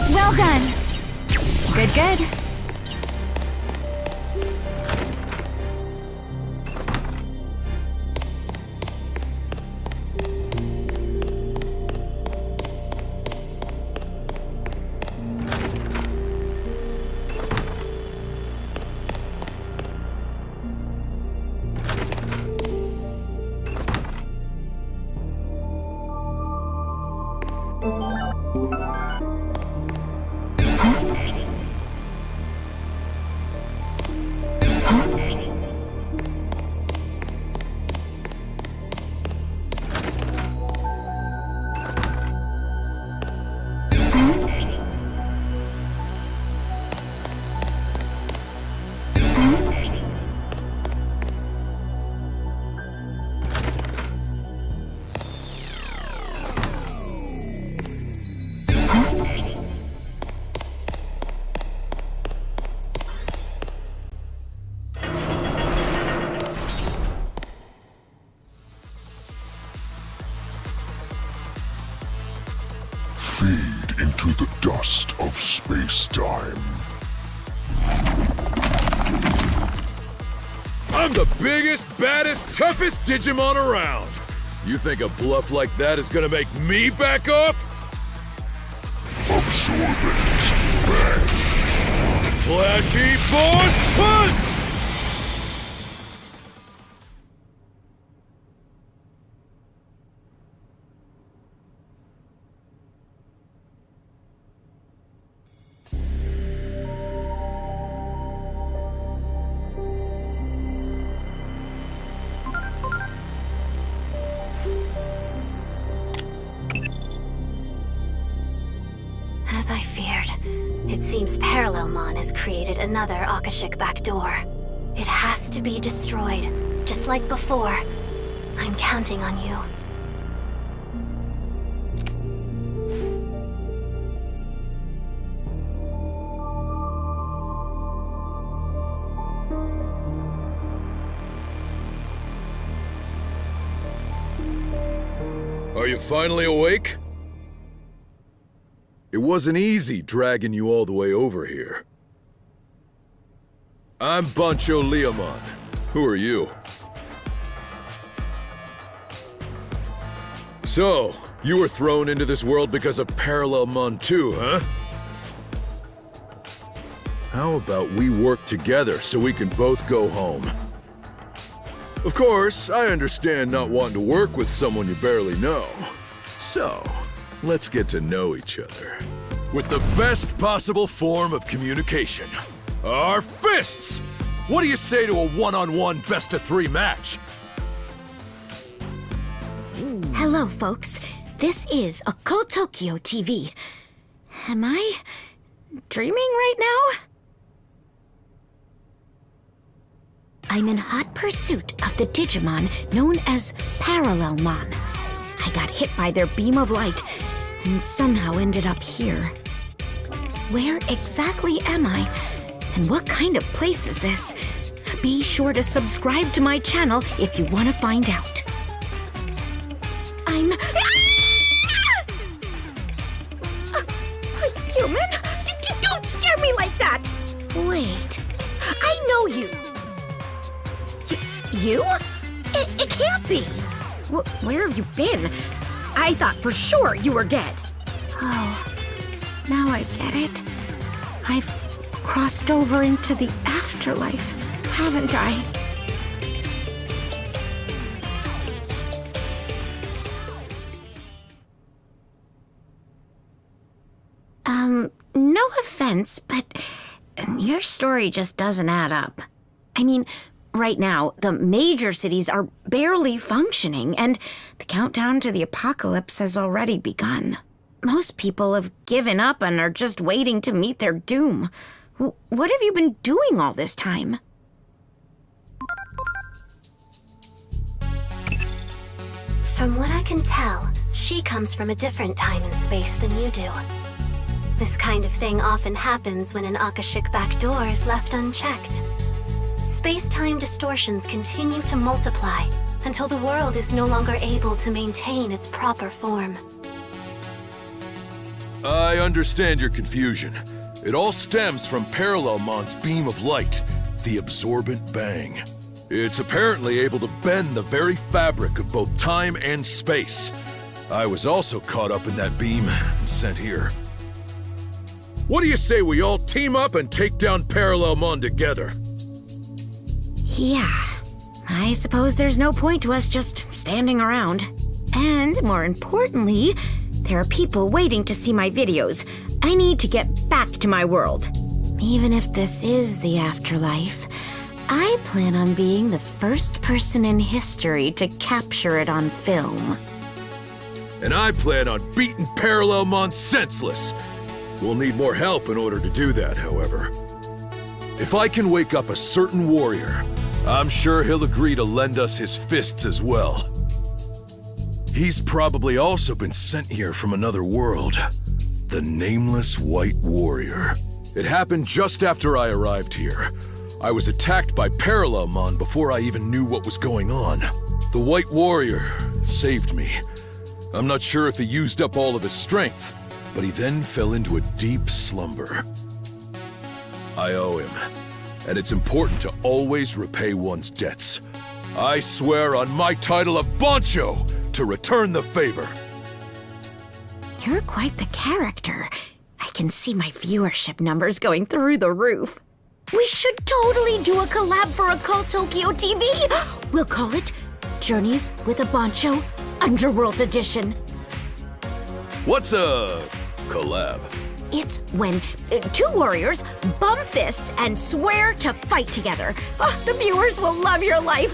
Well done! Good, good. Fade into the dust of space-time. I'm the biggest, baddest, toughest Digimon around. You think a bluff like that is gonna make me back off? Absorbent Bang. Flashy Force Punch! As I feared, it seems Parallelmon has created another Akashic backdoor. It has to be destroyed, just like before. I'm counting on you. Are you finally awake? It wasn't easy dragging you all the way over here. I'm Bancho Leomon. Who are you? So, you were thrown into this world because of Parallelmon too, huh? How about we work together so we can both go home? Of course, I understand not wanting to work with someone you barely know. So, let's get to know each other. With the best possible form of communication. Our fists! What do you say to a one-on-one best-of-3 match? Hello, folks. This is Occult Tokyo TV. Am I dreaming right now? I'm in hot pursuit of the Digimon known as Parallelmon. I got hit by their beam of light and somehow ended up here. Where exactly am I? And what kind of place is this? Be sure to subscribe to my channel if you want to find out. I'm... A human? Don't scare me like that! Wait, I know you. You? It can't be. Where have you been? I thought for sure you were dead. Oh, now I get it. I've crossed over into the afterlife, haven't I? No offense, but your story just doesn't add up. I mean, right now, the major cities are barely functioning, and the countdown to the apocalypse has already begun. Most people have given up and are just waiting to meet their doom. What have you been doing all this time? From what I can tell, she comes from a different time and space than you do. This kind of thing often happens when an Akashic backdoor is left unchecked. Space-time distortions continue to multiply until the world is no longer able to maintain its proper form. I understand your confusion. It all stems from Parallelmon's beam of light, the absorbent bang. It's apparently able to bend the very fabric of both time and space. I was also caught up in that beam and sent here. What do you say we all team up and take down Parallelmon together? Yeah, I suppose there's no point to us just standing around. And more importantly, there are people waiting to see my videos. I need to get back to my world. Even if this is the afterlife, I plan on being the first person in history to capture it on film. And I plan on beating Parallelmon senseless. We'll need more help in order to do that, however. If I can wake up a certain warrior, I'm sure he'll agree to lend us his fists as well. He's probably also been sent here from another world. The Nameless White Warrior. It happened just after I arrived here. I was attacked by Parallelmon before I even knew what was going on. The White Warrior saved me. I'm not sure if he used up all of his strength, but he then fell into a deep slumber. I owe him, and it's important to always repay one's debts. I swear on my title of Bancho to return the favor. You're quite the character. I can see my viewership numbers going through the roof. We should totally do a collab for Occult Tokyo TV. We'll call it Journeys with a Bancho Underworld Edition. What's a collab? It's when two warriors bump fists and swear to fight together. Oh, the viewers will love your life.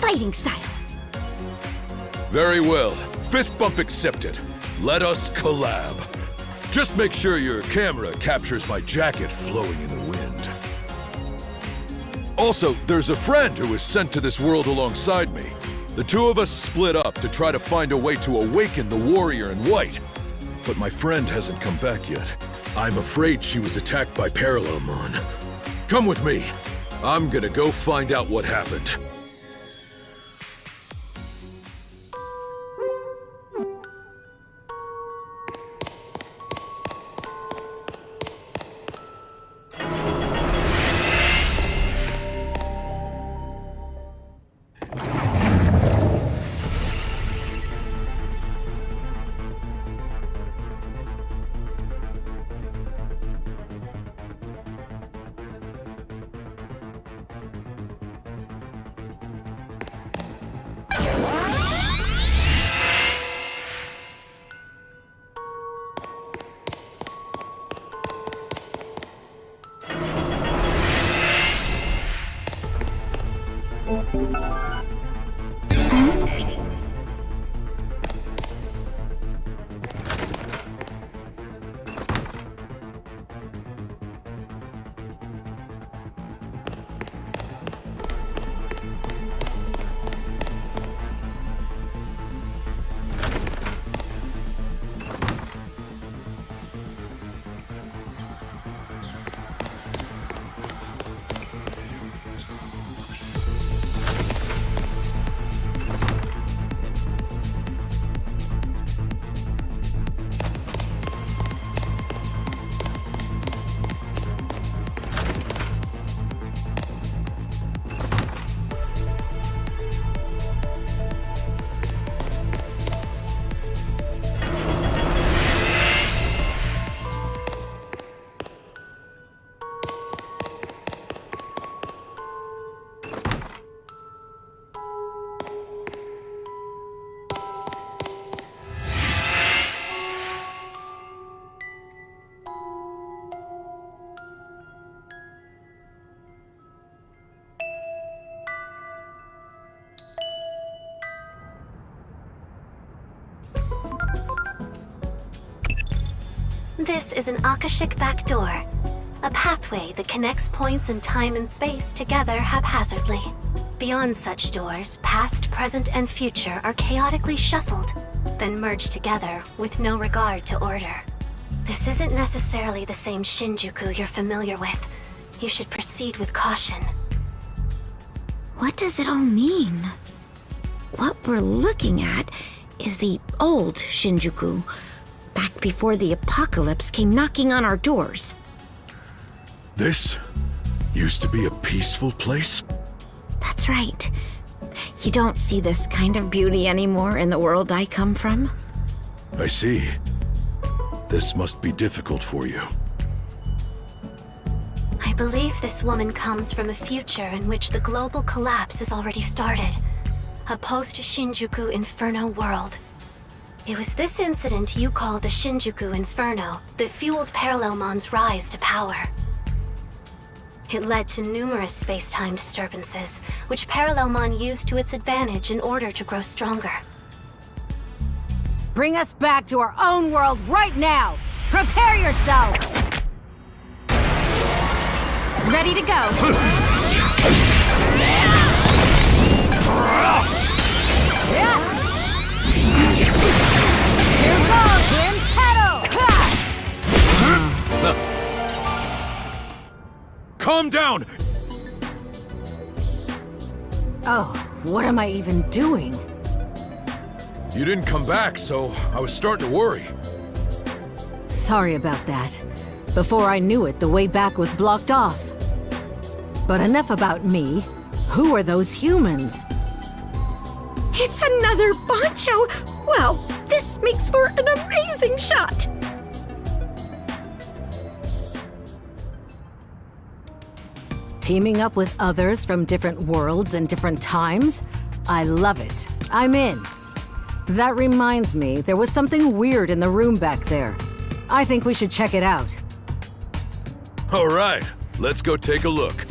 Fighting style. Very well. Fist bump accepted. Let us collab. Just make sure your camera captures my jacket flowing in the wind. Also, there's a friend who was sent to this world alongside me. The two of us split up to try to find a way to awaken the warrior in white. But my friend hasn't come back yet. I'm afraid she was attacked by Parallelmon. Come with me. I'm gonna go find out what happened. This is an Akashic backdoor, a pathway that connects points in time and space together haphazardly. Beyond such doors, past, present, and future are chaotically shuffled, then merged together with no regard to order. This isn't necessarily the same Shinjuku you're familiar with. You should proceed with caution. What does it all mean? What we're looking at is the old Shinjuku, back before the apocalypse came knocking on our doors. This used to be a peaceful place? That's right. You don't see this kind of beauty anymore in the world I come from. I see. This must be difficult for you. I believe this woman comes from a future in which the global collapse has already started. A post-Shinjuku Inferno world. It was this incident you call the Shinjuku Inferno that fueled Parallelmon's rise to power. It led to numerous space-time disturbances, which Parallelmon used to its advantage in order to grow stronger. Bring us back to our own world right now! Prepare yourself! Ready to go. Here goes, Wind Pedal! Calm down! Oh, what am I even doing? You didn't come back, so I was starting to worry. Sorry about that. Before I knew it, the way back was blocked off. But enough about me. Who are those humans? It's another Bancho! Wow, this makes for an amazing shot! Teaming up with others from different worlds and different times? I love it. I'm in. That reminds me, there was something weird in the room back there. I think we should check it out. All right, let's go take a look.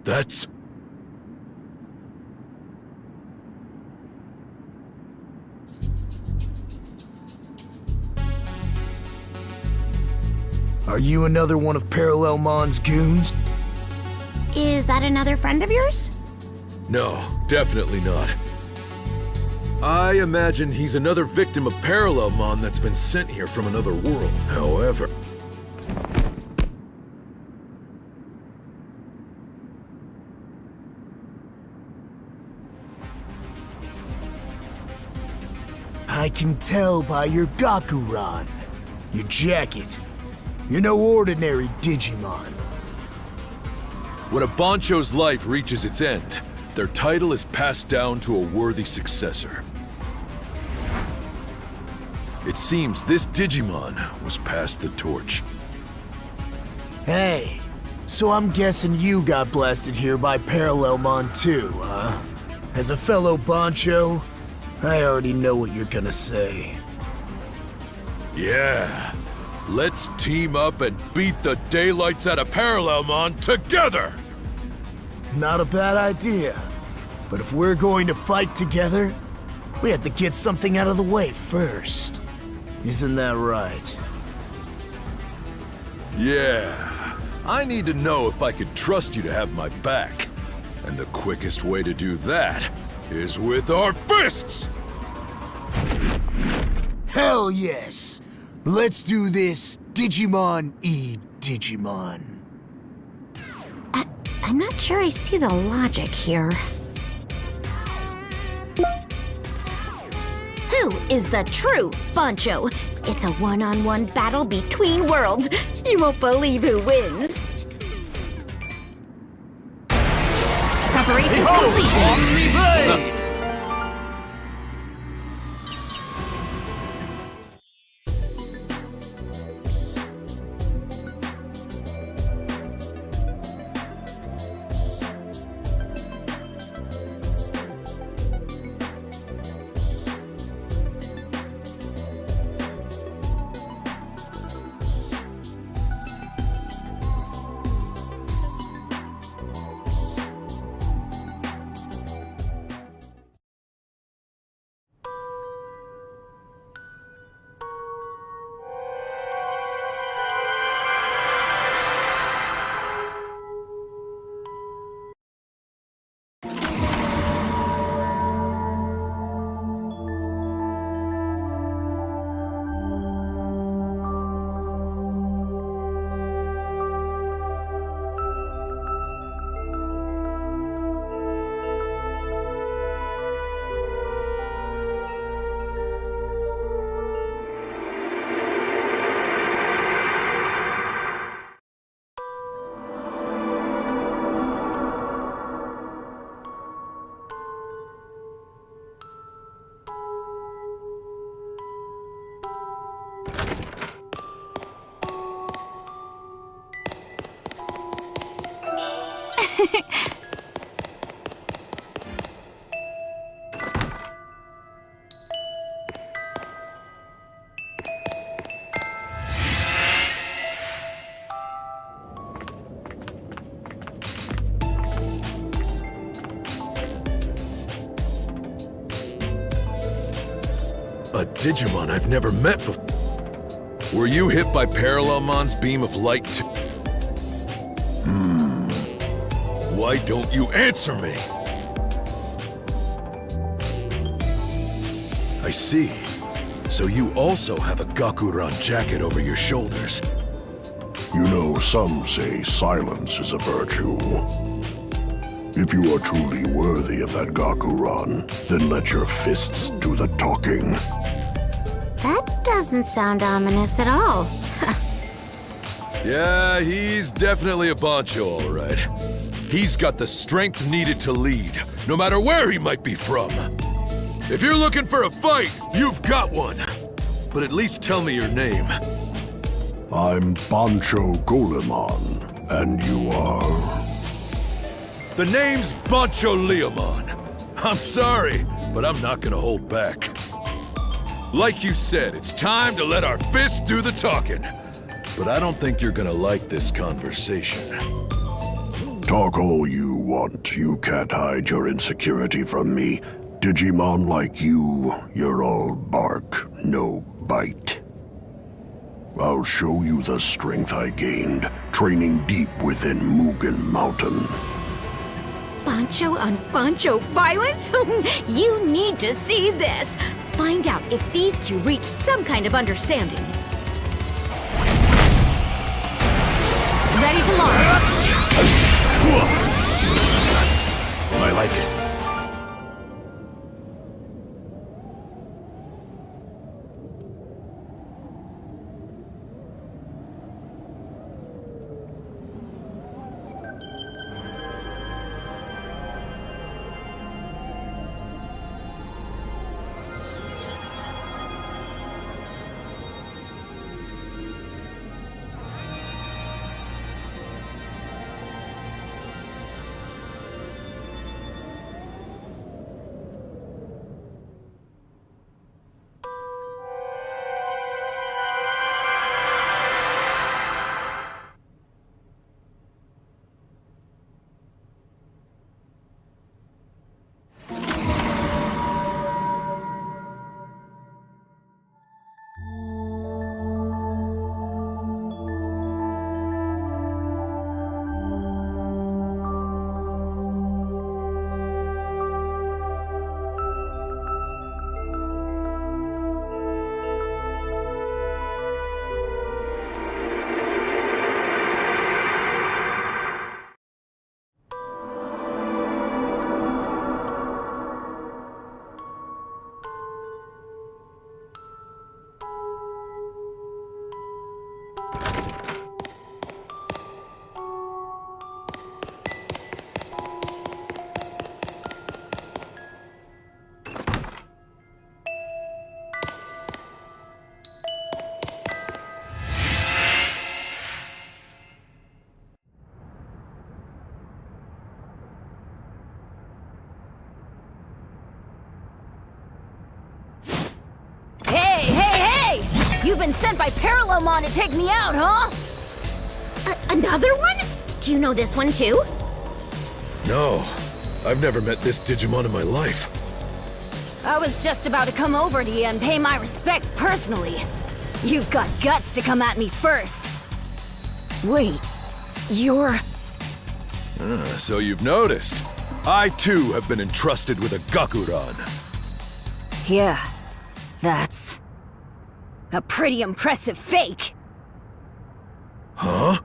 That's... Are you another one of Parallelmon's goons? Is that another friend of yours? No, definitely not. I imagine he's another victim of Parallelmon that's been sent here from another world. However... I can tell by your Gakuran, your jacket. You're no ordinary Digimon. When a Bancho's life reaches its end, their title is passed down to a worthy successor. It seems this Digimon was passed the torch. Hey, so I'm guessing you got blasted here by Parallelmon too, huh? As a fellow Bancho, I already know what you're gonna say. Yeah. Let's team up and beat the daylights out of Parallelmon together! Not a bad idea. But if we're going to fight together, we have to get something out of the way first. Isn't that right? Yeah. I need to know if I can trust you to have my back. And the quickest way to do that is with our fists! Hell yes! Let's do this, Digimon e Digimon. I'm not sure I see the logic here. Who is the true Bancho? It's a one-on-one battle between worlds. You won't believe who wins. Preparations complete. A Digimon I've never met before. Were you hit by Parallelmon's beam of light too? Why don't you answer me? I see. So you also have a Gakuran jacket over your shoulders. You know, some say silence is a virtue. If you are truly worthy of that Gakuran, then let your fists do the talking. That doesn't sound ominous at all. Yeah, he's definitely a Bancho, all right. He's got the strength needed to lead, no matter where he might be from. If you're looking for a fight, you've got one. But at least tell me your name. I'm Bancho Golemon, and you are... The name's Bancho Leomon. I'm sorry, but I'm not gonna hold back. Like you said, it's time to let our fists do the talking. But I don't think you're gonna like this conversation. Talk all you want. You can't hide your insecurity from me. Digimon like you, you're all bark, no bite. I'll show you the strength I gained, training deep within Mugen Mountain. Bancho on Bancho violence? You need to see this. Find out if these two reach some kind of understanding. Ready to launch. I like it. You've been sent by Parallelmon to take me out, huh? Another one? Do you know this one too? No, I've never met this Digimon in my life. I was just about to come over to you and pay my respects personally. You've got guts to come at me first. Wait, you're... So you've noticed. I too have been entrusted with a Gakuran. Yeah, that's... a pretty impressive fake. Huh?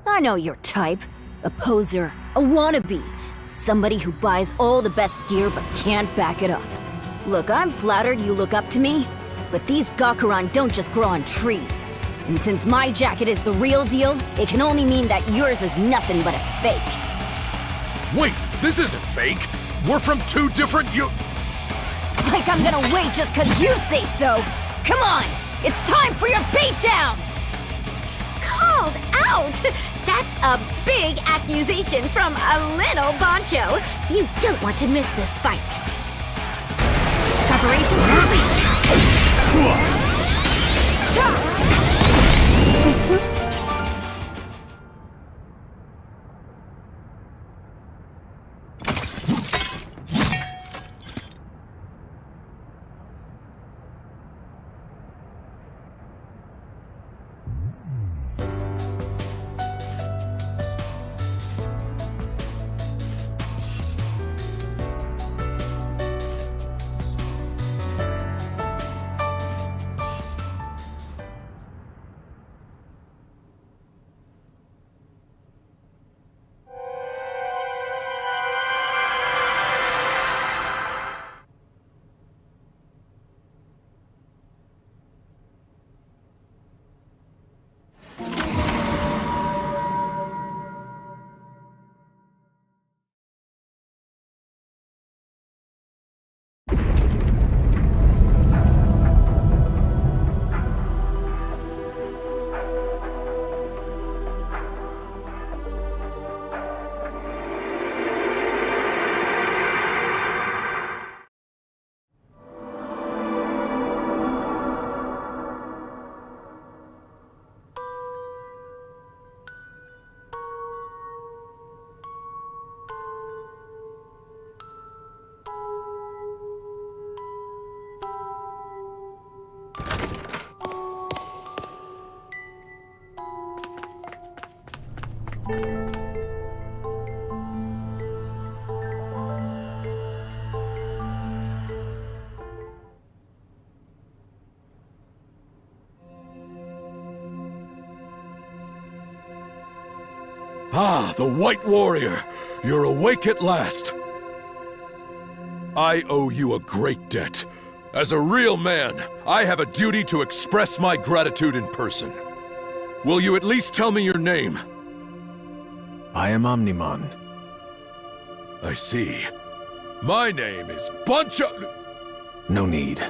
I know your type. A poser, a wannabe. Somebody who buys all the best gear but can't back it up. Look, I'm flattered you look up to me, but these Gakuran don't just grow on trees. And since my jacket is the real deal, it can only mean that yours is nothing but a fake. Wait, this isn't fake. We're from two different Like I'm gonna wait just 'cause you say so. Come on, it's time for your beatdown! Called out! That's a big accusation from a little Boncho. You don't want to miss this fight. Preparations complete. Ah, the White Warrior! You're awake at last! I owe you a great debt. As a real man, I have a duty to express my gratitude in person. Will you at least tell me your name? I am Omnimon. I see. My name is Buncha... No need.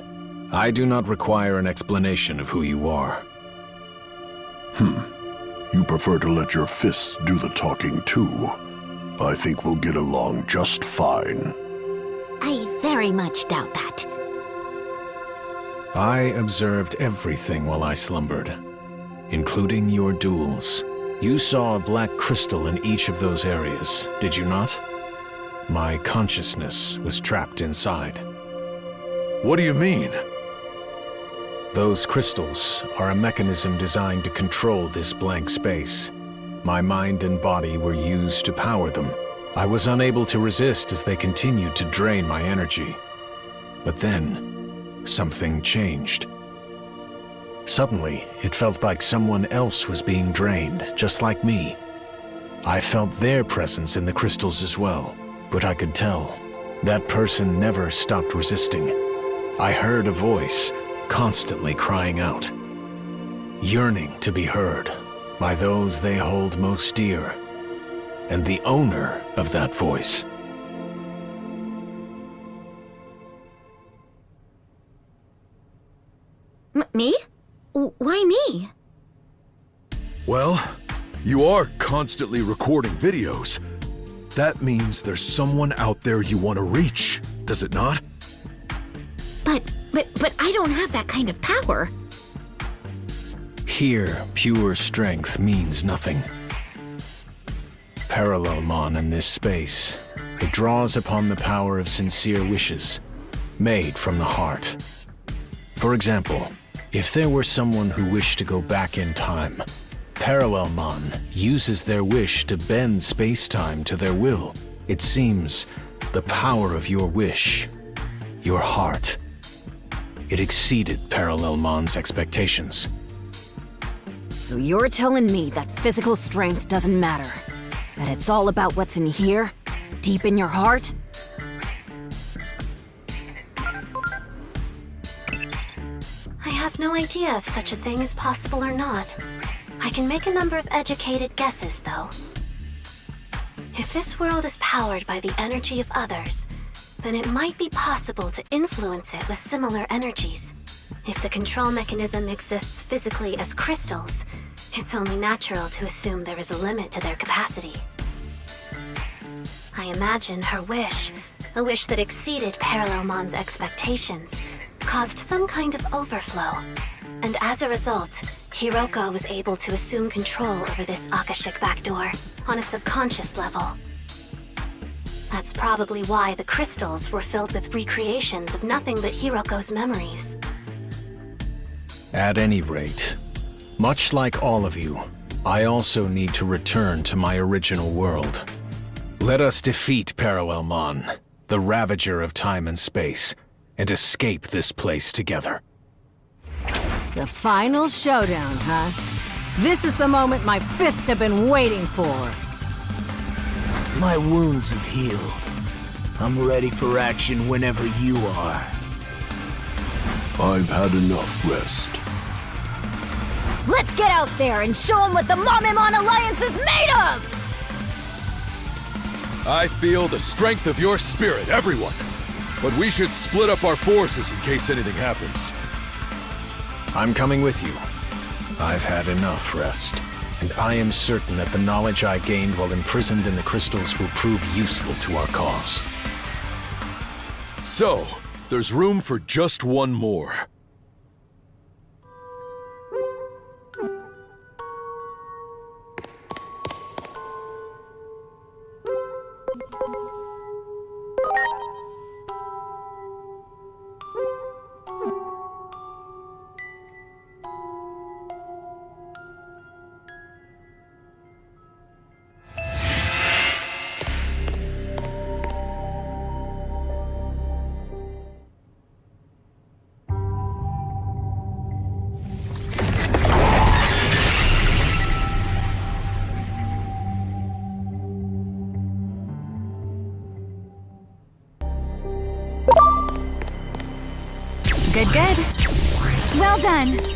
I do not require an explanation of who you are. You prefer to let your fists do the talking too. I think we'll get along just fine. I very much doubt that. I observed everything while I slumbered, including your duels. You saw a black crystal in each of those areas, did you not? My consciousness was trapped inside. What do you mean? Those crystals are a mechanism designed to control this blank space. My mind and body were used to power them. I was unable to resist as they continued to drain my energy. But then, something changed. Suddenly, it felt like someone else was being drained, just like me. I felt their presence in the crystals as well, but I could tell that person never stopped resisting. I heard a voice, constantly crying out, yearning to be heard by those they hold most dear, and the owner of that voice. Me? Why me? Well, you are constantly recording videos. That means there's someone out there you want to reach, does it not? But I don't have that kind of power. Here, pure strength means nothing. Parallelmon in this space, it draws upon the power of sincere wishes, made from the heart. For example, if there were someone who wished to go back in time, Parallelmon uses their wish to bend space-time to their will. It seems the power of your wish, your heart, it exceeded Parallelmon's expectations. So you're telling me that physical strength doesn't matter? That it's all about what's in here? Deep in your heart? I have no idea if such a thing is possible or not. I can make a number of educated guesses, though. If this world is powered by the energy of others, then it might be possible to influence it with similar energies. If the control mechanism exists physically as crystals, It's only natural to assume there is a limit to their capacity. I imagine her wish, a wish that exceeded Parallelmon's expectations, caused some kind of overflow. And as a result, Kyoko was able to assume control over this Akashic backdoor on a subconscious level. That's probably why the crystals were filled with recreations of nothing but Kyroko's memories. At any rate, much like all of you, I also need to return to my original world. Let us defeat Parallelmon, the Ravager of time and space, and escape this place together. The final showdown, huh? This is the moment my fists have been waiting for. My wounds have healed. I'm ready for action whenever you are. I've had enough rest. Let's get out there and show them what the MMORPG Alliance is made of! I feel the strength of your spirit, everyone. But we should split up our forces in case anything happens. I'm coming with you. I've had enough rest, and I am certain that the knowledge I gained while imprisoned in the crystals will prove useful to our cause. So, there's room for just one more. Good, good. Well done.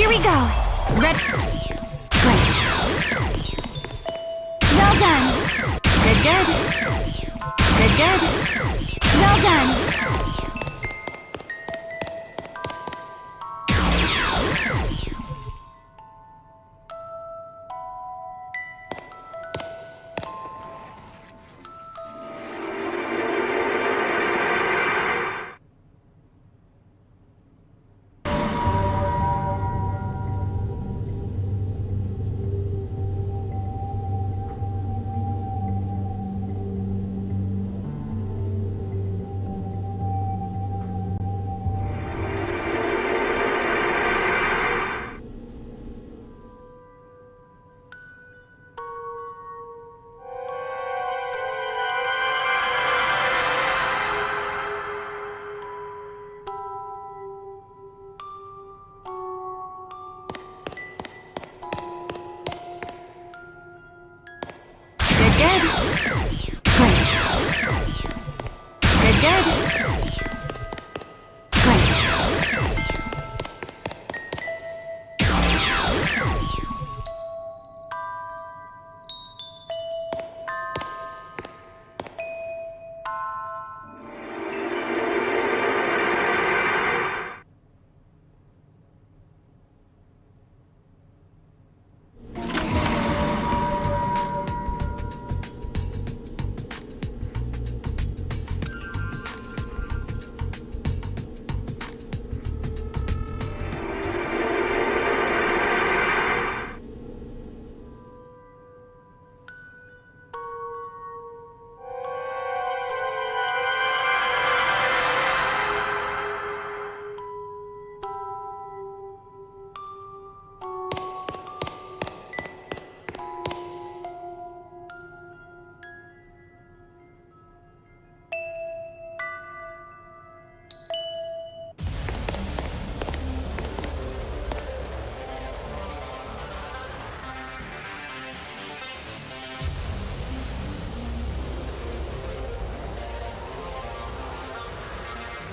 Here we go. Great. Well done. Good. Well done.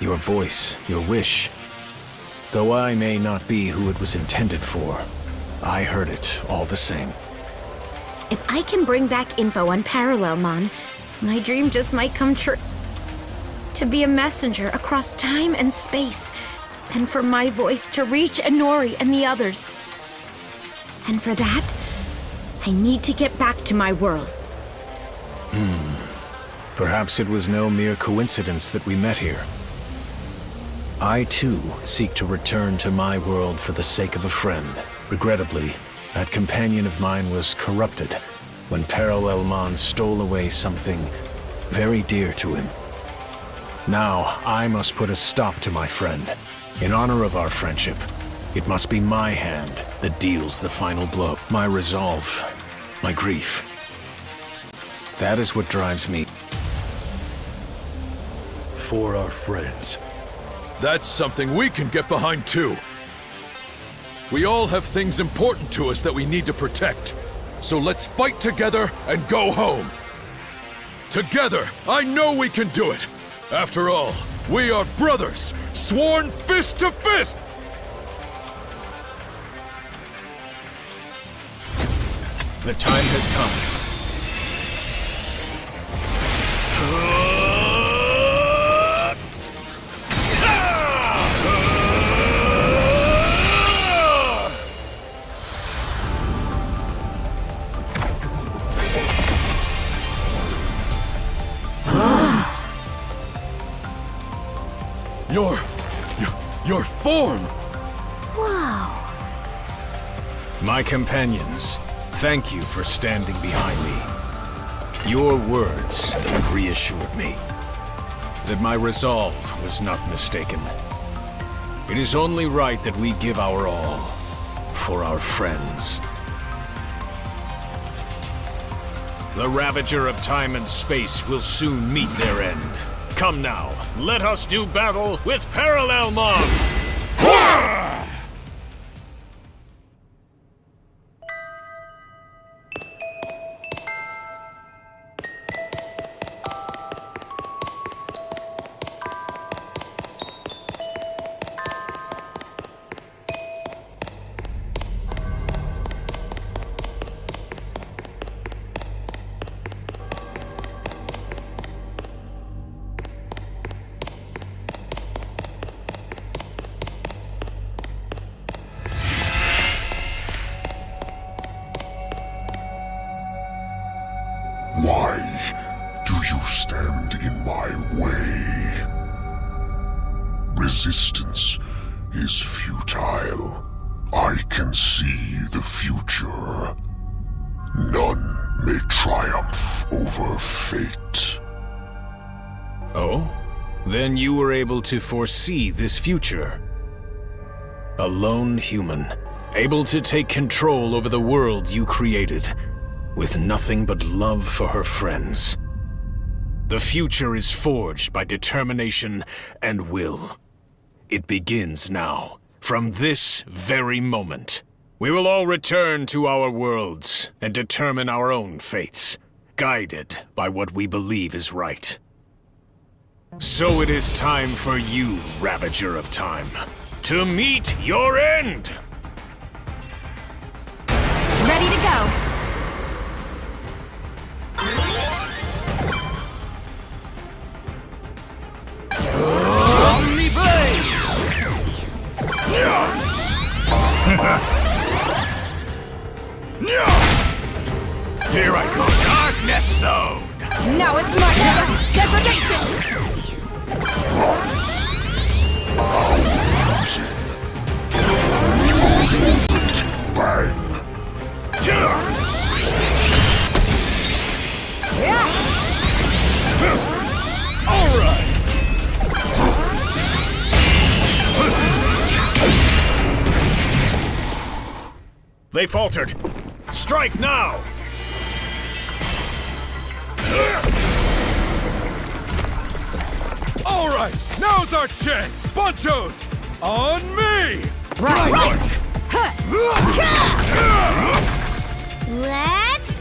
Your voice, your wish. Though I may not be who it was intended for, I heard it all the same. If I can bring back info on Parallelmon, my dream just might come true. To be a messenger across time and space, and for my voice to reach Inori and the others. And for that, I need to get back to my world. Perhaps it was no mere coincidence that we met here. I, too, seek to return to my world for the sake of a friend. Regrettably, that companion of mine was corrupted when Parallelmon stole away something very dear to him. Now, I must put a stop to my friend. In honor of our friendship, it must be my hand that deals the final blow. My resolve, my grief. That is what drives me. For our friends. That's something we can get behind too. We all have things important to us that we need to protect. So let's fight together and go home. Together, I know we can do it. After all, we are brothers, sworn fist to fist! The time has come. Your form! Wow. My companions, thank you for standing behind me. Your words have reassured me that my resolve was not mistaken. It is only right that we give our all for our friends. The Ravager of time and space will soon meet their end. Come now, let us do battle with Parallelmon! futile. I can see the future. None may triumph over fate. Oh? Then you were able to foresee this future. A lone human, able to take control over the world you created, with nothing but love for her friends. The future is forged by determination and will. It begins now, from this very moment. We will all return to our worlds and determine our own fates, guided by what we believe is right. So it is time for you, Ravager of Time, to meet your end! Ready to go. Omni Blade! Here I go! Darkness Zone! Now it's my turn. Degradation! Bang! Alright! They faltered. Strike now! Alright, now's our chance! Bunchos, on me! Right! Let's go!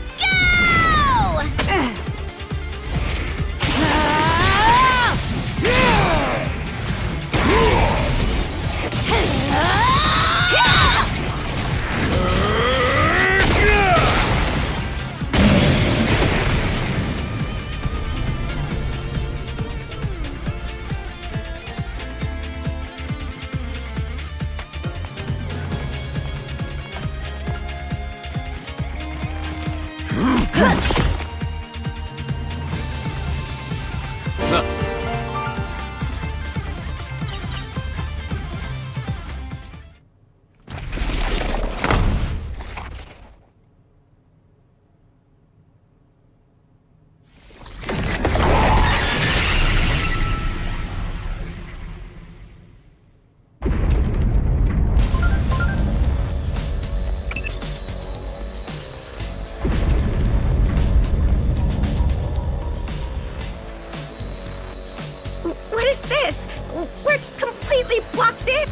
We're completely blocked in!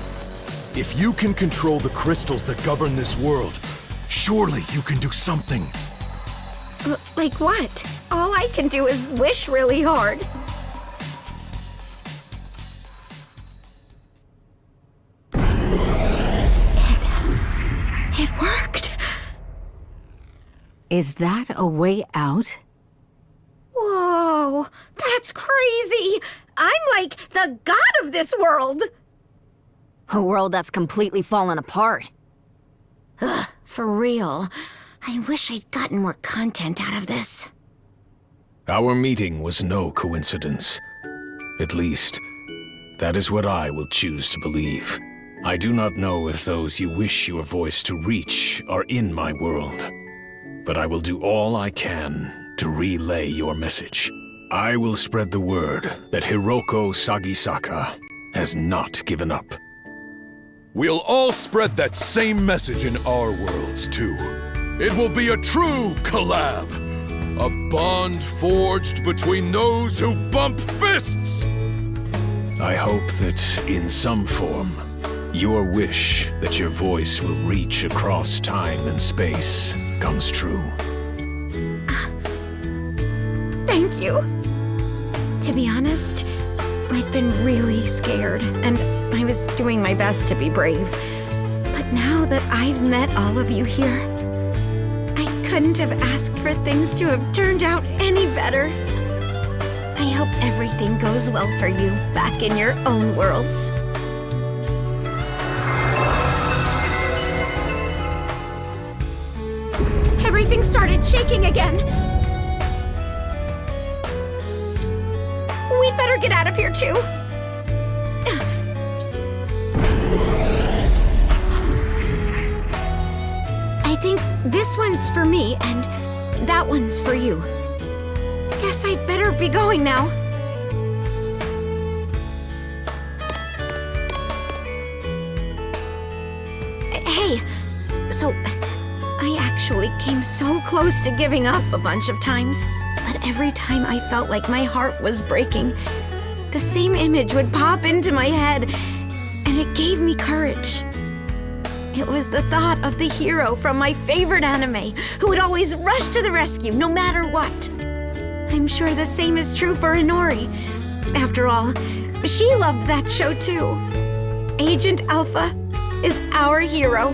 If you can control the crystals that govern this world, surely you can do something. Like what? All I can do is wish really hard. It worked. Is that a way out? Whoa, that's crazy! I'm like the god of this world! A world that's completely fallen apart. Ugh, for real. I wish I'd gotten more content out of this. Our meeting was no coincidence. At least, that is what I will choose to believe. I do not know if those you wish your voice to reach are in my world, but I will do all I can to relay your message. I will spread the word that Hiroko Sagisaka has not given up. We'll all spread that same message in our worlds, too. It will be a true collab. A bond forged between those who bump fists! I hope that, in some form, your wish that your voice will reach across time and space comes true. Thank you. To be honest, I'd been really scared, and I was doing my best to be brave. But now that I've met all of you here, I couldn't have asked for things to have turned out any better. I hope everything goes well for you back in your own worlds. Everything started shaking again. We'd better get out of here, too. This one's for me, and that one's for you. Guess I'd better be going now. Hey, so I actually came so close to giving up a bunch of times, but every time I felt like my heart was breaking, the same image would pop into my head, and it gave me courage. It was the thought of the hero from my favorite anime, who would always rush to the rescue no matter what. I'm sure the same is true for Inori. After all, she loved that show too. Agent Alpha is our hero.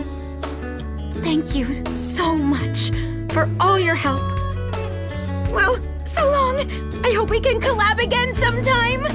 Thank you so much for all your help. Well, so long. I hope we can collab again sometime.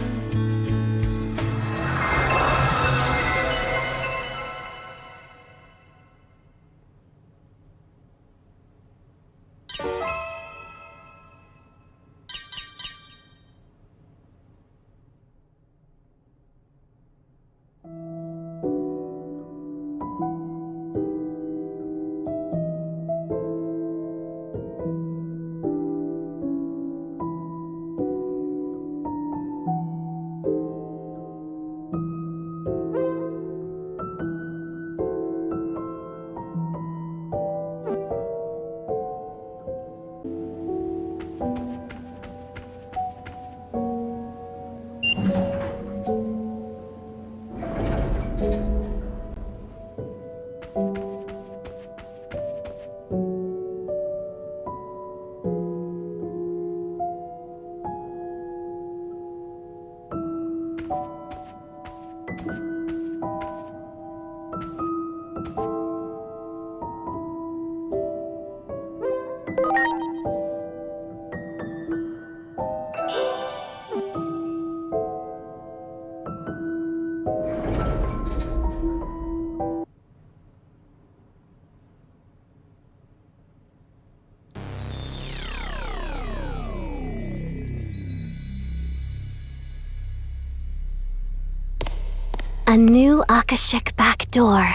A new Akashic back door.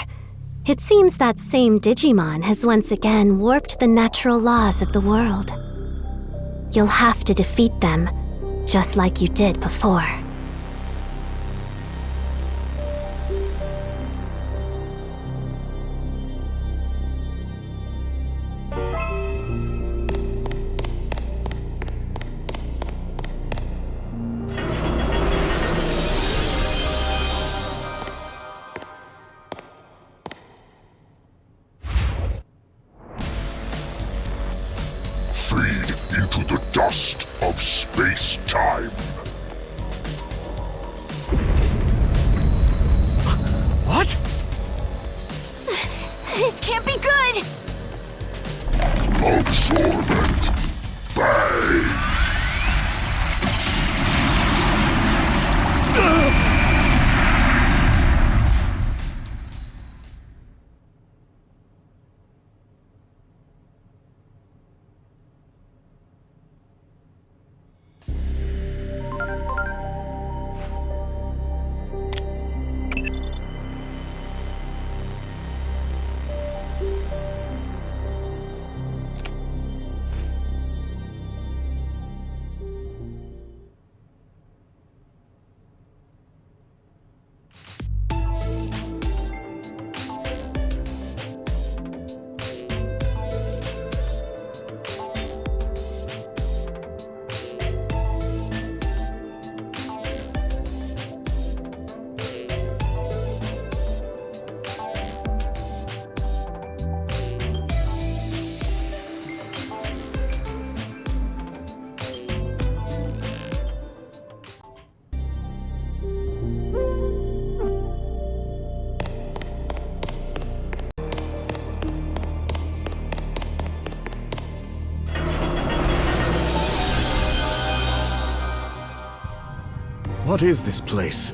It seems that same Digimon has once again warped the natural laws of the world. You'll have to defeat them, just like you did before. Into the dust of space-time. What? This can't be good! Absorbent. Bang! What is this place?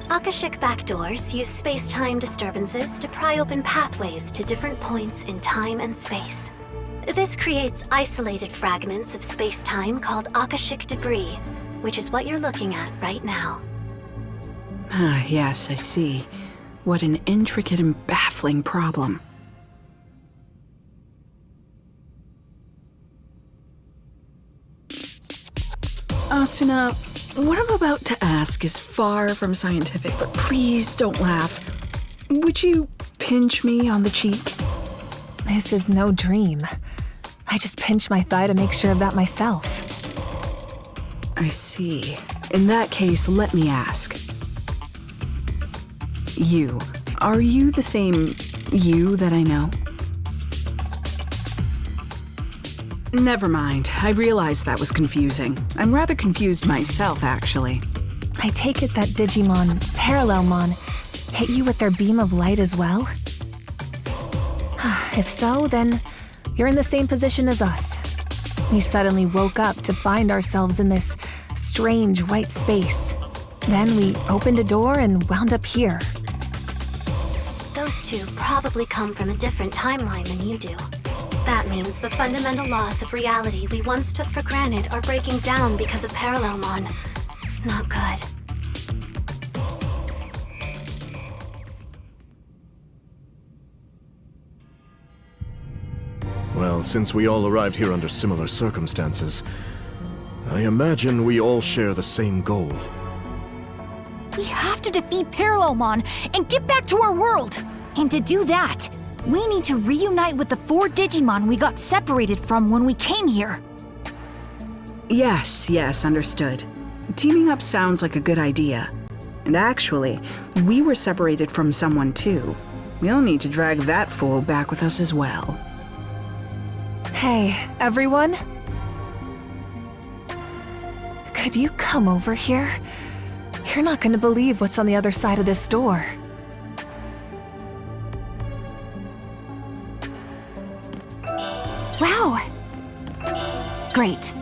Akashic backdoors use space-time disturbances to pry open pathways to different points in time and space. This creates isolated fragments of space-time called Akashic debris, which is what you're looking at right now. Ah, yes, I see. What an intricate and baffling problem. Asuna, what I'm about to ask is far from scientific, but please don't laugh. Would you pinch me on the cheek? This is no dream. I just pinch my thigh to make sure of that myself. I see. In that case, let me ask. Are you the same you that I know? Never mind. I realized that was confusing. I'm rather confused myself, actually. I take it that Digimon, Parallelmon, hit you with their beam of light as well? If so, then you're in the same position as us. We suddenly woke up to find ourselves in this strange white space. Then we opened a door and wound up here. Those two probably come from a different timeline than you do. That means the fundamental laws of reality we once took for granted are breaking down because of Parallelmon. Not good. Well, since we all arrived here under similar circumstances, I imagine we all share the same goal. We have to defeat Parallelmon and get back to our world! And to do that, we need to reunite with the 4 Digimon we got separated from when we came here. Yes, understood. Teaming up sounds like a good idea. And actually, we were separated from someone too. We'll need to drag that fool back with us as well. Hey, everyone? Could you come over here? You're not going to believe what's on the other side of this door. Wow! Great.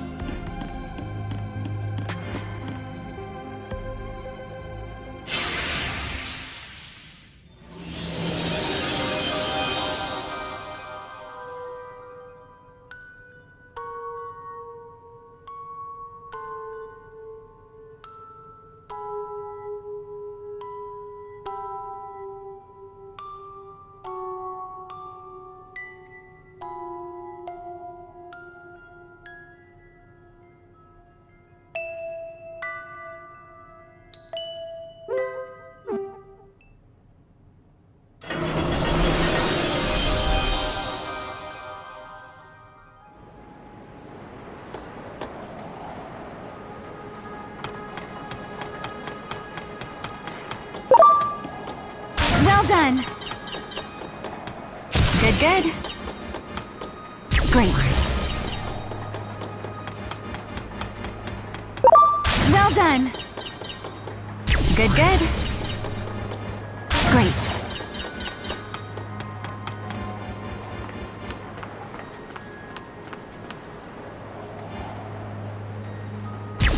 Well done! Good. Great. Well done! Good. Great.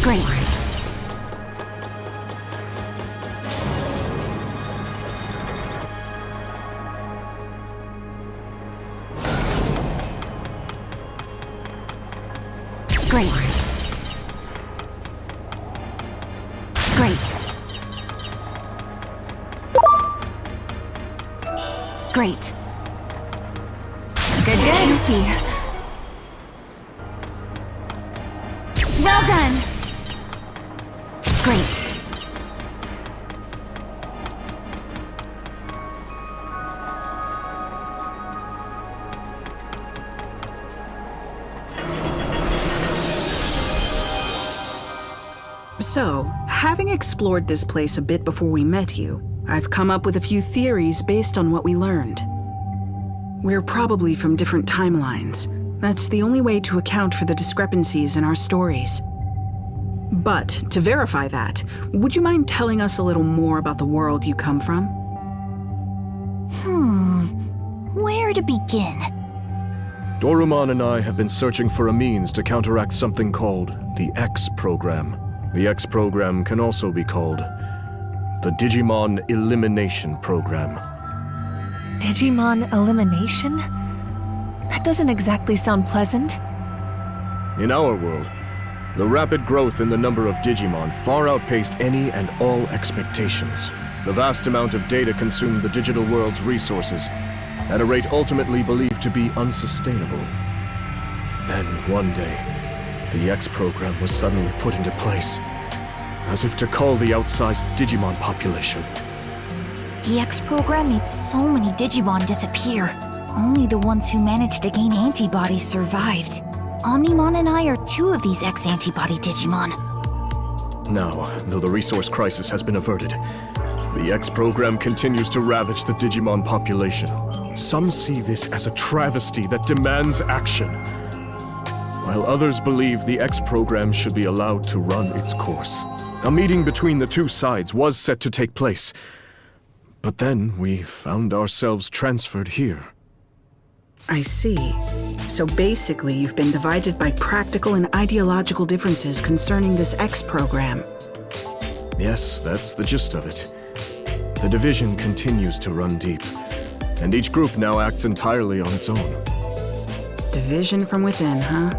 Great. Great. Great. Great. Good. Yuppie. Well done. Great. So, having explored this place a bit before we met you, I've come up with a few theories based on what we learned. We're probably from different timelines. That's the only way to account for the discrepancies in our stories. But, to verify that, would you mind telling us a little more about the world you come from? Where to begin? Dorumon and I have been searching for a means to counteract something called the X program. The X program can also be called the Digimon Elimination Program. Digimon elimination? That doesn't exactly sound pleasant. In our world, The rapid growth in the number of Digimon far outpaced any and all expectations. The vast amount of data consumed the digital world's resources at a rate ultimately believed to be unsustainable. Then, one day, the X program was suddenly put into place, as if to cull the outsized Digimon population. The X program made so many Digimon disappear. Only the ones who managed to gain antibodies survived. Omnimon and I are two of these X-antibody Digimon. Now, though the resource crisis has been averted, the X program continues to ravage the Digimon population. Some see this as a travesty that demands action, while others believe the X program should be allowed to run its course. A meeting between the two sides was set to take place, but then we found ourselves transferred here. I see. So basically, you've been divided by practical and ideological differences concerning this X program. Yes, that's the gist of it. The division continues to run deep, and each group now acts entirely on its own. Division from within, huh?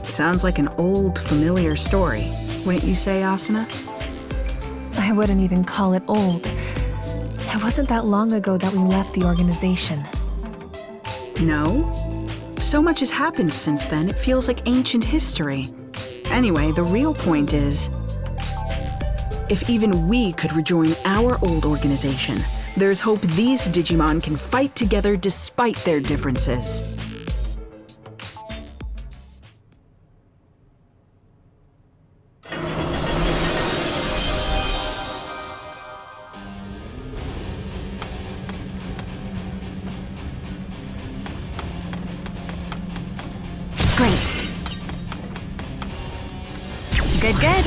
Sounds like an old, familiar story. Wouldn't you say, Asuna? I wouldn't even call it old. It wasn't that long ago that we left the organization. No? So much has happened since then, it feels like ancient history. Anyway, the real point is, if even we could rejoin our old organization, there's hope these Digimon can fight together despite their differences. Great. Good.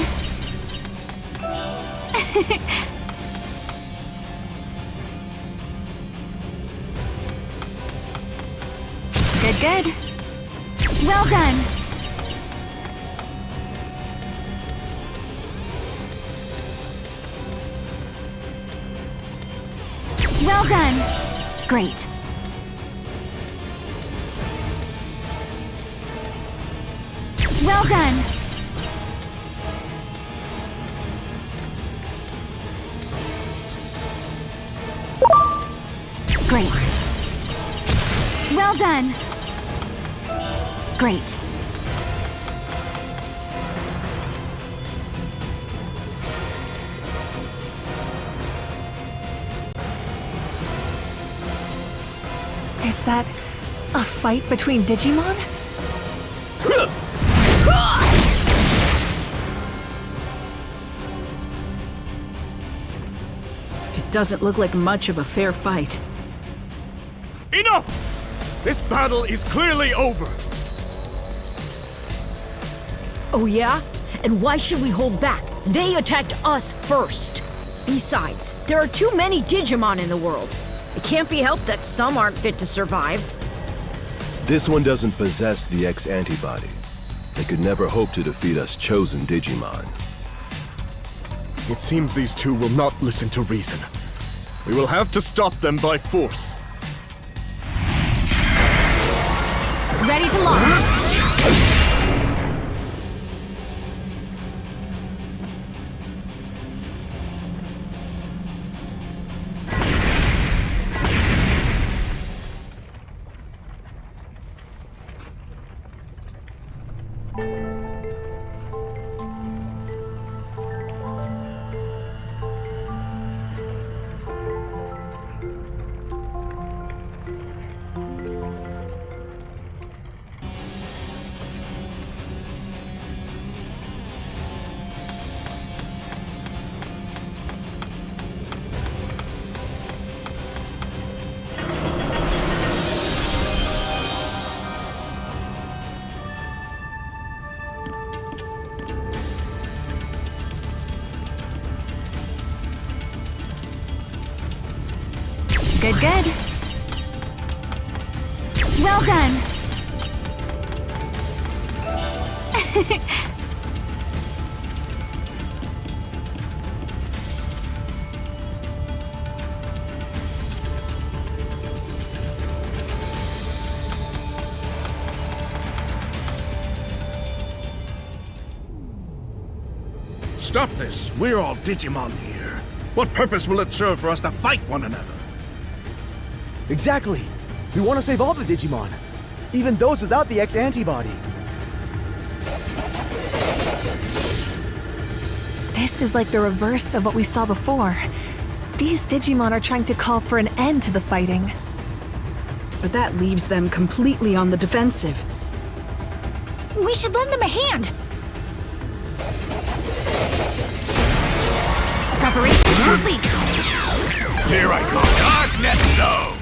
Good. Well done. Well done. Great. Well done. Great. Well done. Great. Is that a fight between Digimon? It doesn't look like much of a fair fight. Enough! This battle is clearly over! Oh yeah? And why should we hold back? They attacked us first. Besides, there are too many Digimon in the world. It can't be helped that some aren't fit to survive. This one doesn't possess the X antibody. They could never hope to defeat us chosen Digimon. It seems these two will not listen to reason. We will have to stop them by force. Ready to launch. Good. Well done. Stop this. We're all Digimon here. What purpose will it serve for us to fight one another? Exactly. We want to save all the Digimon, even those without the X antibody. This is like the reverse of what we saw before. These Digimon are trying to call for an end to the fighting. But that leaves them completely on the defensive. We should lend them a hand! Preparation complete! Here I go, Darkness Zone!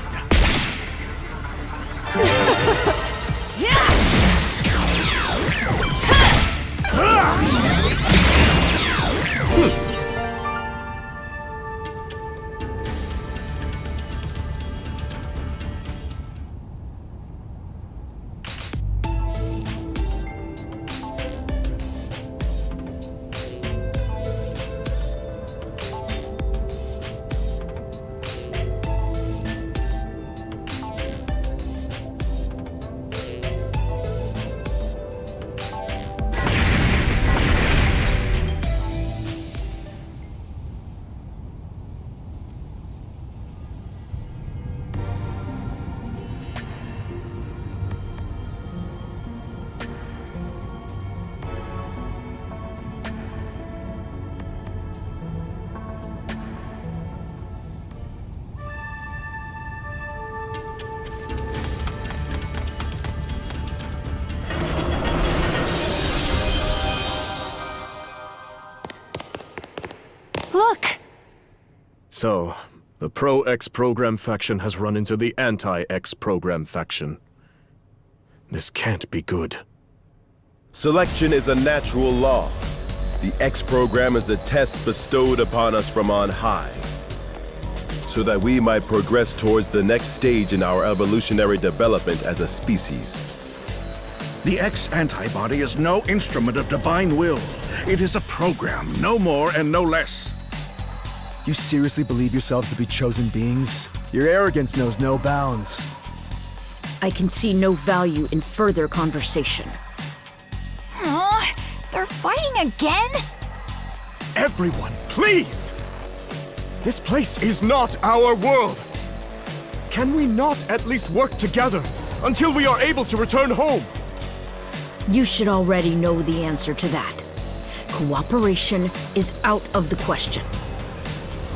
So, the pro-X program faction has run into the anti-X program faction. This can't be good. Selection is a natural law. The X program is a test bestowed upon us from on high, so that we might progress towards the next stage in our evolutionary development as a species. The X antibody is no instrument of divine will. It is a program, no more and no less. You seriously believe yourselves to be chosen beings? Your arrogance knows no bounds. I can see no value in further conversation. Aw, they're fighting again? Everyone, please! This place is not our world! Can we not at least work together until we are able to return home? You should already know the answer to that. Cooperation is out of the question.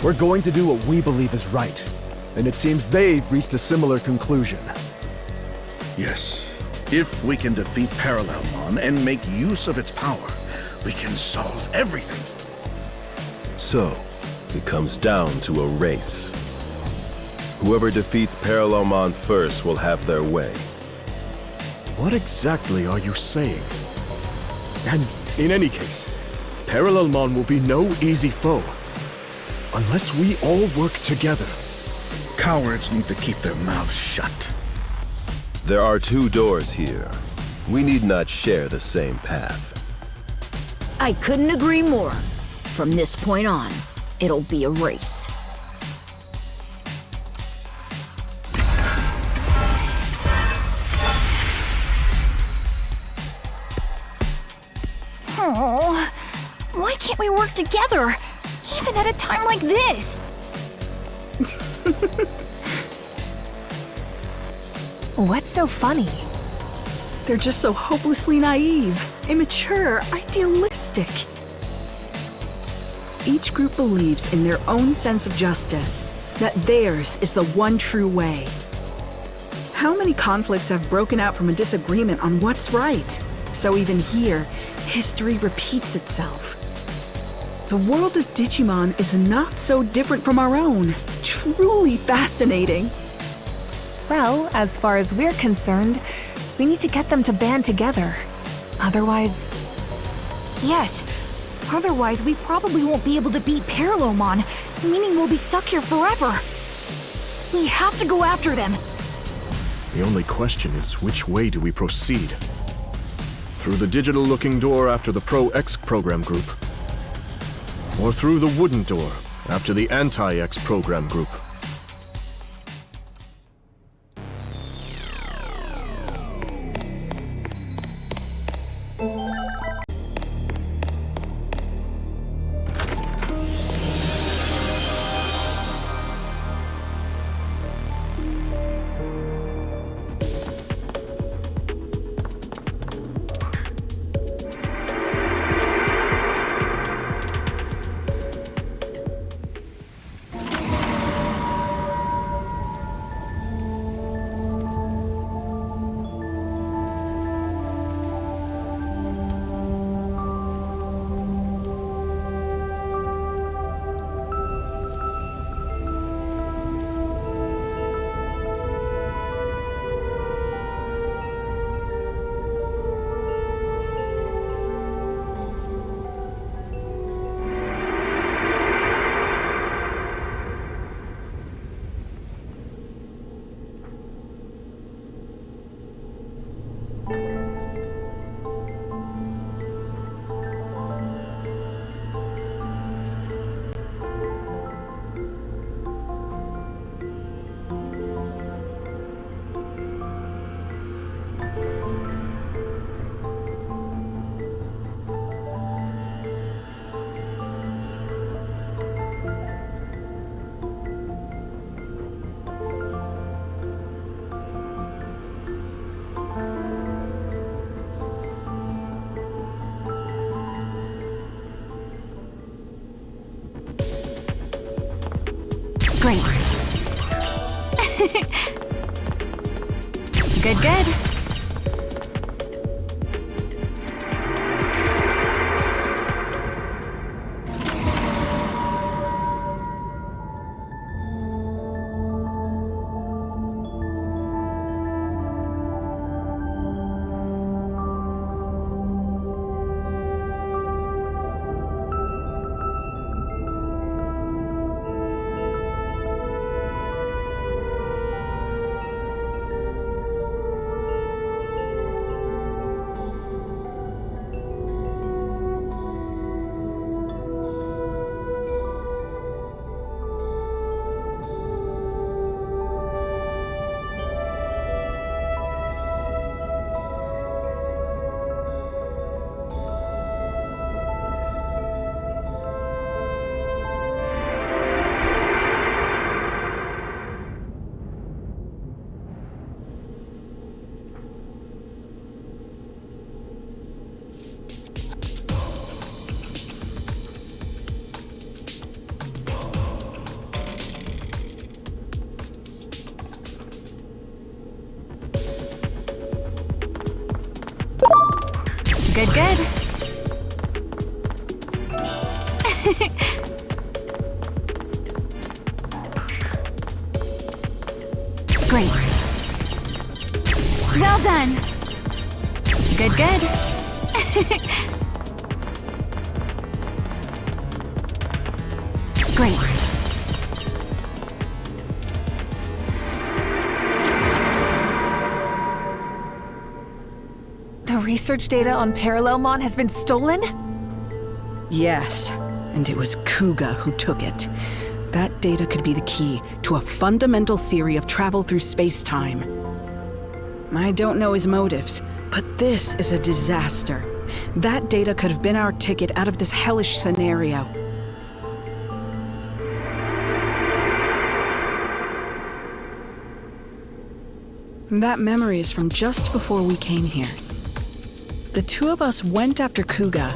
We're going to do what we believe is right, and it seems they've reached a similar conclusion. Yes, if we can defeat Parallelmon and make use of its power, we can solve everything. So, it comes down to a race. Whoever defeats Parallelmon first will have their way. What exactly are you saying? And in any case, Parallelmon will be no easy foe. Unless we all work together. Cowards need to keep their mouths shut. There are two doors here. We need not share the same path. I couldn't agree more. From this point on, it'll be a race. Oh, why can't we work together? Even at a time like this! What's so funny? They're just so hopelessly naive, immature, idealistic. Each group believes in their own sense of justice, that theirs is the one true way. How many conflicts have broken out from a disagreement on what's right? So even here, history repeats itself. The world of Digimon is not so different from our own. Truly fascinating. Well, as far as we're concerned, we need to get them to band together. Otherwise... Yes. Otherwise, we probably won't be able to beat Parallelmon, meaning we'll be stuck here forever. We have to go after them. The only question is, which way do we proceed? Through the digital-looking door after the Pro-X program group? Or through the wooden door after the Anti-X program group? Great. Good. Good. Great. Well done. Good. Great. The research data on Parallelmon has been stolen? Yes, and it was Kuga who took it. That data could be the key to a fundamental theory of travel through space-time. I don't know his motives, but this is a disaster. That data could have been our ticket out of this hellish scenario. That memory is from just before we came here. The two of us went after Kuga,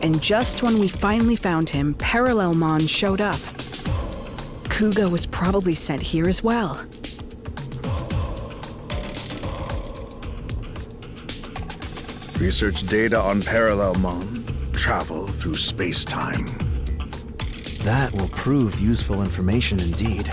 and just when we finally found him, Parallelmon showed up. Kuga was probably sent here as well. Research data on Parallelmon. Travel through space-time. That will prove useful information indeed.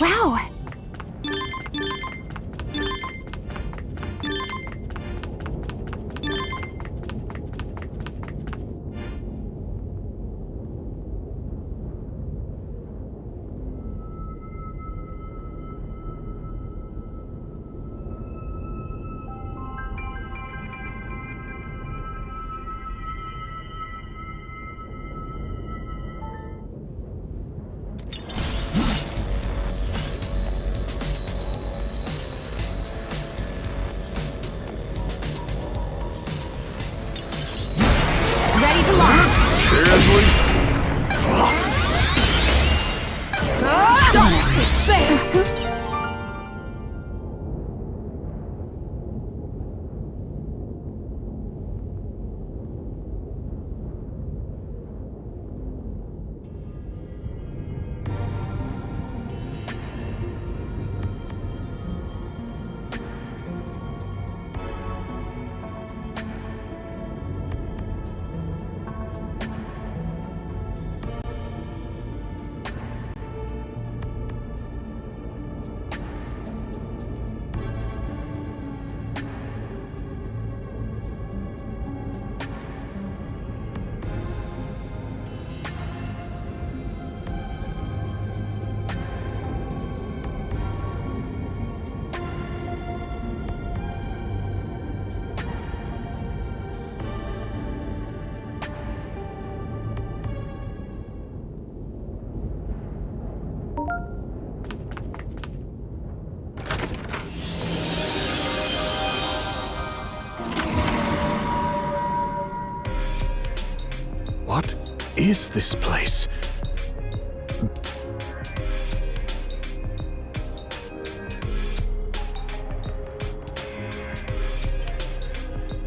Wow! is this place?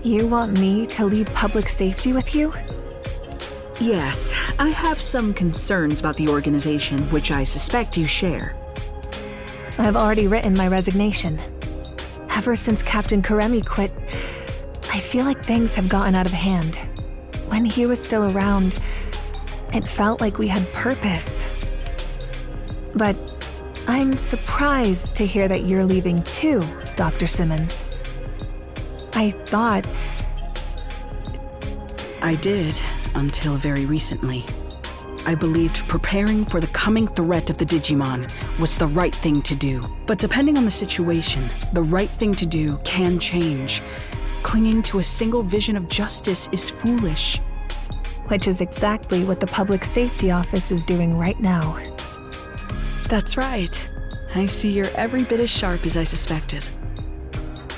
You want me to leave public safety with you? Yes, I have some concerns about the organization, which I suspect you share. I've already written my resignation. Ever since Captain Kuremi quit, I feel like things have gotten out of hand. When he was still around, it felt like we had purpose. But I'm surprised to hear that you're leaving too, Dr. Simmons. I thought... I did, until very recently. I believed preparing for the coming threat of the Digimon was the right thing to do. But depending on the situation, the right thing to do can change. Clinging to a single vision of justice is foolish. Which is exactly what the Public Safety Office is doing right now. That's right. I see you're every bit as sharp as I suspected.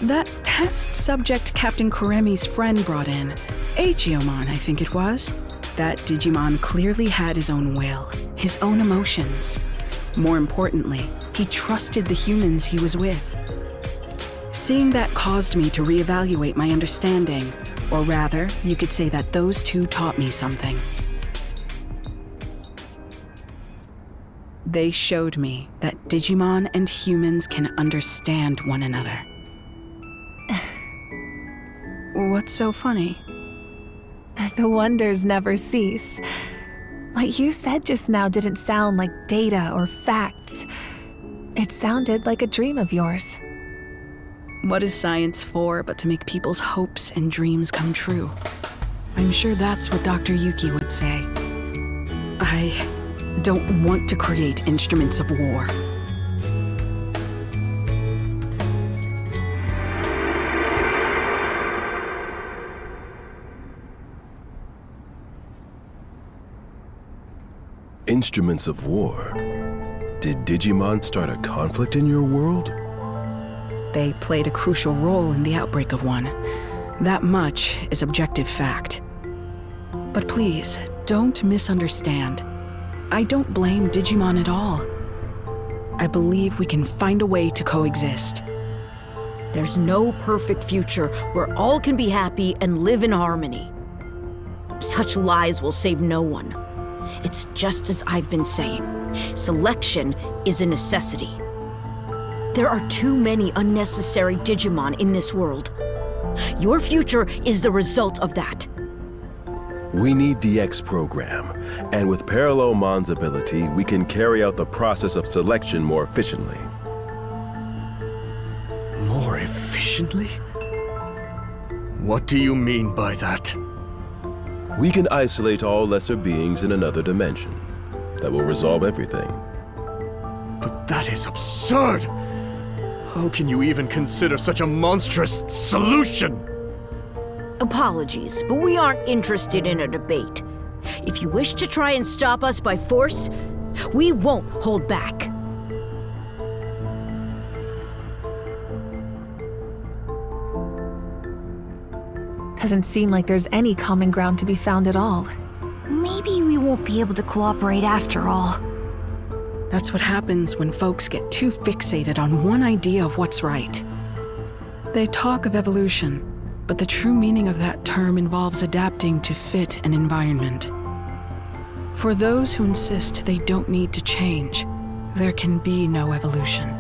That test subject Captain Kuremi's friend brought in, Agiomon, I think it was. That Digimon clearly had his own will, his own emotions. More importantly, he trusted the humans he was with. Seeing that caused me to reevaluate my understanding, or rather, you could say that those two taught me something. They showed me that Digimon and humans can understand one another. What's so funny? The wonders never cease. What you said just now didn't sound like data or facts. It sounded like a dream of yours. What is science for but to make people's hopes and dreams come true? I'm sure that's what Dr. Yuki would say. I don't want to create instruments of war. Instruments of war? Did Digimon start a conflict in your world? They played a crucial role in the outbreak of one. That much is objective fact. But please, don't misunderstand. I don't blame Digimon at all. I believe we can find a way to coexist. There's no perfect future where all can be happy and live in harmony. Such lies will save no one. It's just as I've been saying. Selection is a necessity. There are too many unnecessary Digimon in this world. Your future is the result of that. We need the X program, and with Parallelmon's ability, we can carry out the process of selection more efficiently. More efficiently? What do you mean by that? We can isolate all lesser beings in another dimension. That will resolve everything. But that is absurd! How can you even consider such a monstrous solution? Apologies, but we aren't interested in a debate. If you wish to try and stop us by force, we won't hold back. Doesn't seem like there's any common ground to be found at all. Maybe we won't be able to cooperate after all. That's what happens when folks get too fixated on one idea of what's right. They talk of evolution, but the true meaning of that term involves adapting to fit an environment. For those who insist they don't need to change, there can be no evolution.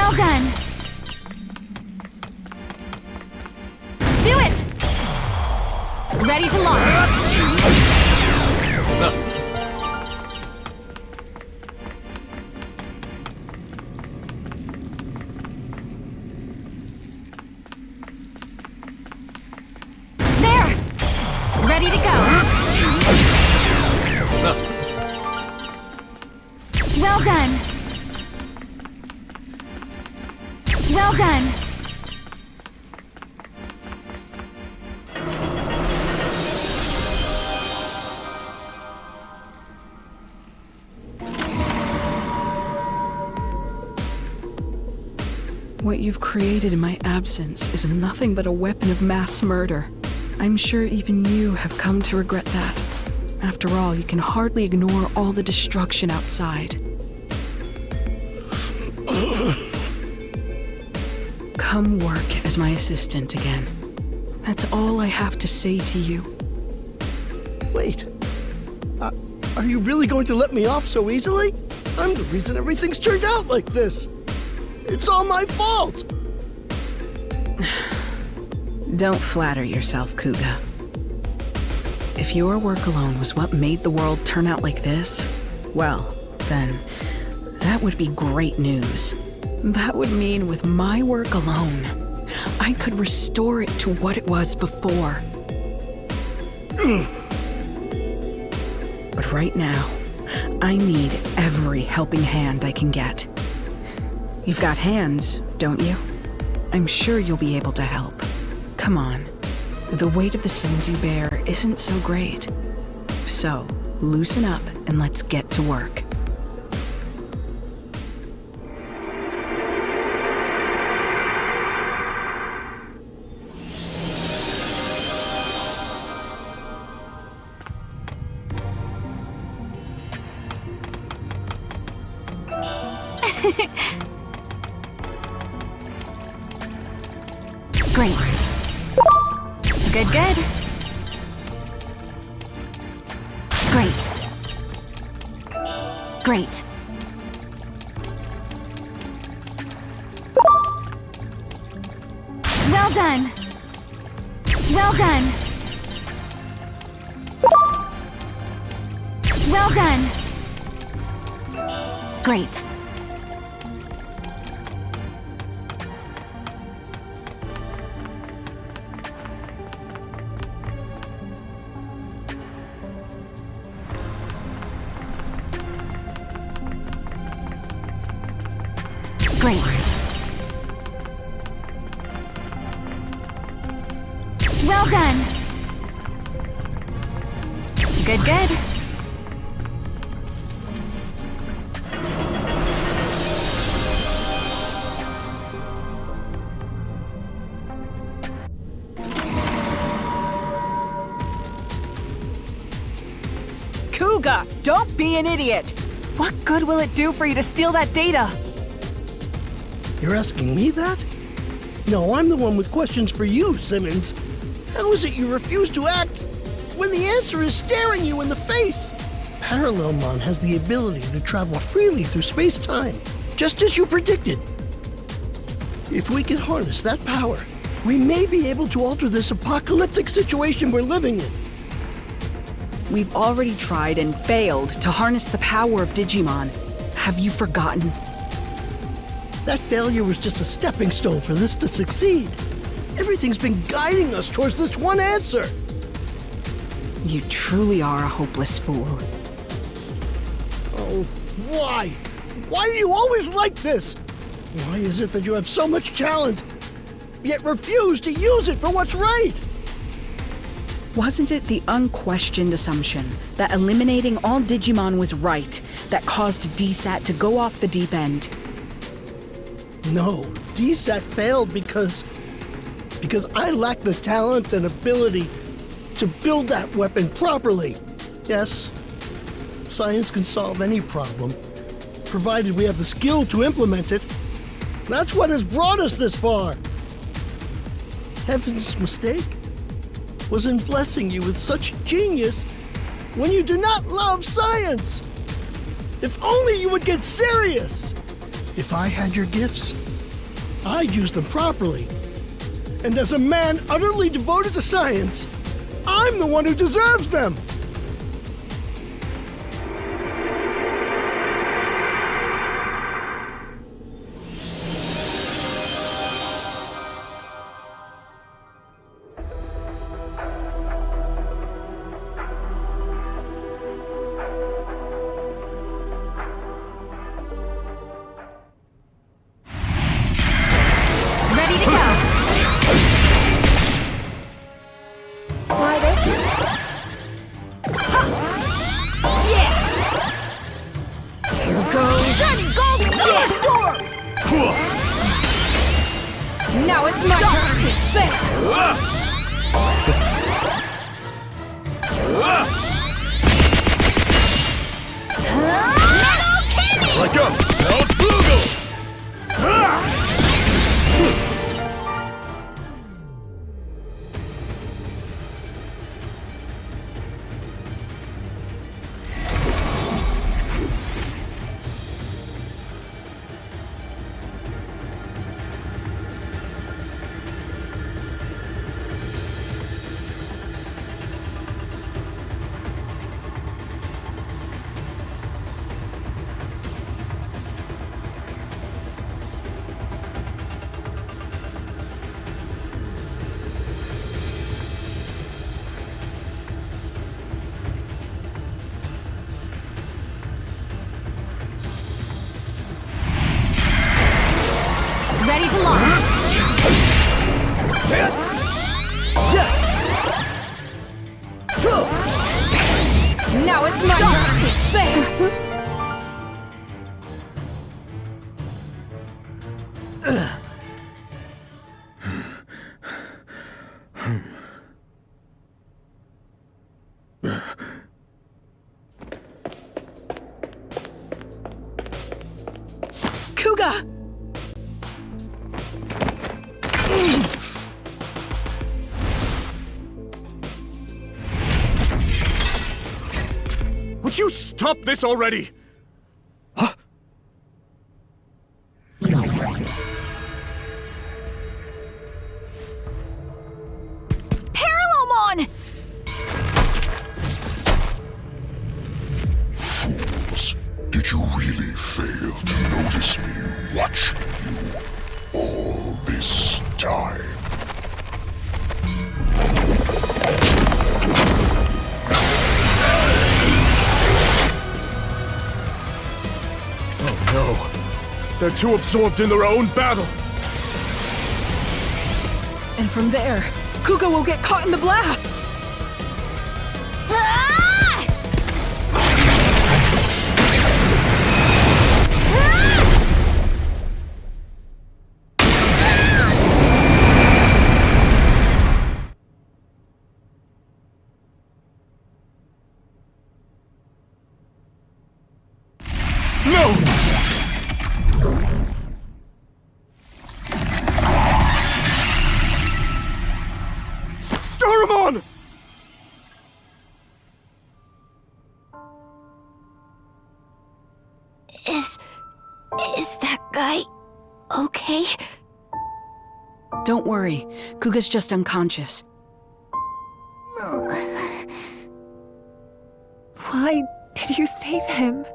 Well done! Do it! Ready to launch! There! Ready to go! Well done! Well done! What you've created in my absence is nothing but a weapon of mass murder. I'm sure even you have come to regret that. After all, you can hardly ignore all the destruction outside. Come work as my assistant again. That's all I have to say to you. Wait. Are you really going to let me off so easily? I'm the reason everything's turned out like this. It's all my fault. Don't flatter yourself, Kuga. If your work alone was what made the world turn out like this, well, then that would be great news. That would mean with my work alone, I could restore it to what it was before. But right now, I need every helping hand I can get. You've got hands, don't you? I'm sure you'll be able to help. Come on. The weight of the sins you bear isn't so great. So, loosen up and let's get to work. Great. Good, good. Great. Great. Well done. Well done. Well done. Great. Great. Well done. Good, good. Kuga, don't be an idiot! What good will it do for you to steal that data? You're asking me that? No, I'm the one with questions for you, Simmons. How is it you refuse to act when the answer is staring you in the face? Parallelmon has the ability to travel freely through space-time, just as you predicted. If we can harness that power, we may be able to alter this apocalyptic situation we're living in. We've already tried and failed to harness the power of Digimon. Have you forgotten? That failure was just a stepping stone for this to succeed. Everything's been guiding us towards this one answer. You truly are a hopeless fool. Oh, why? Why are you always like this? Why is it that you have so much talent, yet refuse to use it for what's right? Wasn't it the unquestioned assumption that eliminating all Digimon was right that caused DSAT to go off the deep end? No, DSAT failed because I lack the talent and ability to build that weapon properly. Yes, science can solve any problem, provided we have the skill to implement it. That's what has brought us this far. Heaven's mistake was in blessing you with such genius when you do not love science. If only you would get serious. If I had your gifts, I'd use them properly. And as a man utterly devoted to science, I'm the one who deserves them! Now it's my turn to spin! Let go! Now Flugel! Ready to launch! Yes! Now it's my turn to spin! Kuga! Would you stop this already? Huh? Parallelmon! Fools, did you really fail to notice me watching you all this time? No. They're too absorbed in their own battle. And from there, Kuga will get caught in the blast! No! Doraemon! Is that guy okay? Don't worry, Kuga's just unconscious. Why did you save him?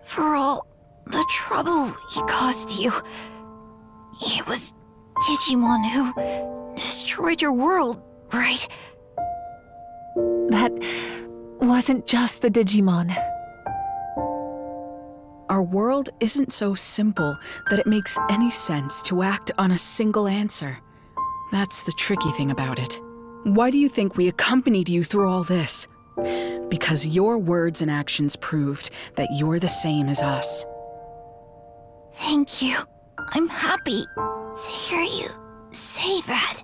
For all the trouble he caused you. It was Digimon who destroyed your world, right? That wasn't just the Digimon. Our world isn't so simple that it makes any sense to act on a single answer. That's the tricky thing about it. Why do you think we accompanied you through all this? Because your words and actions proved that you're the same as us. Thank you. I'm happy to hear you say that.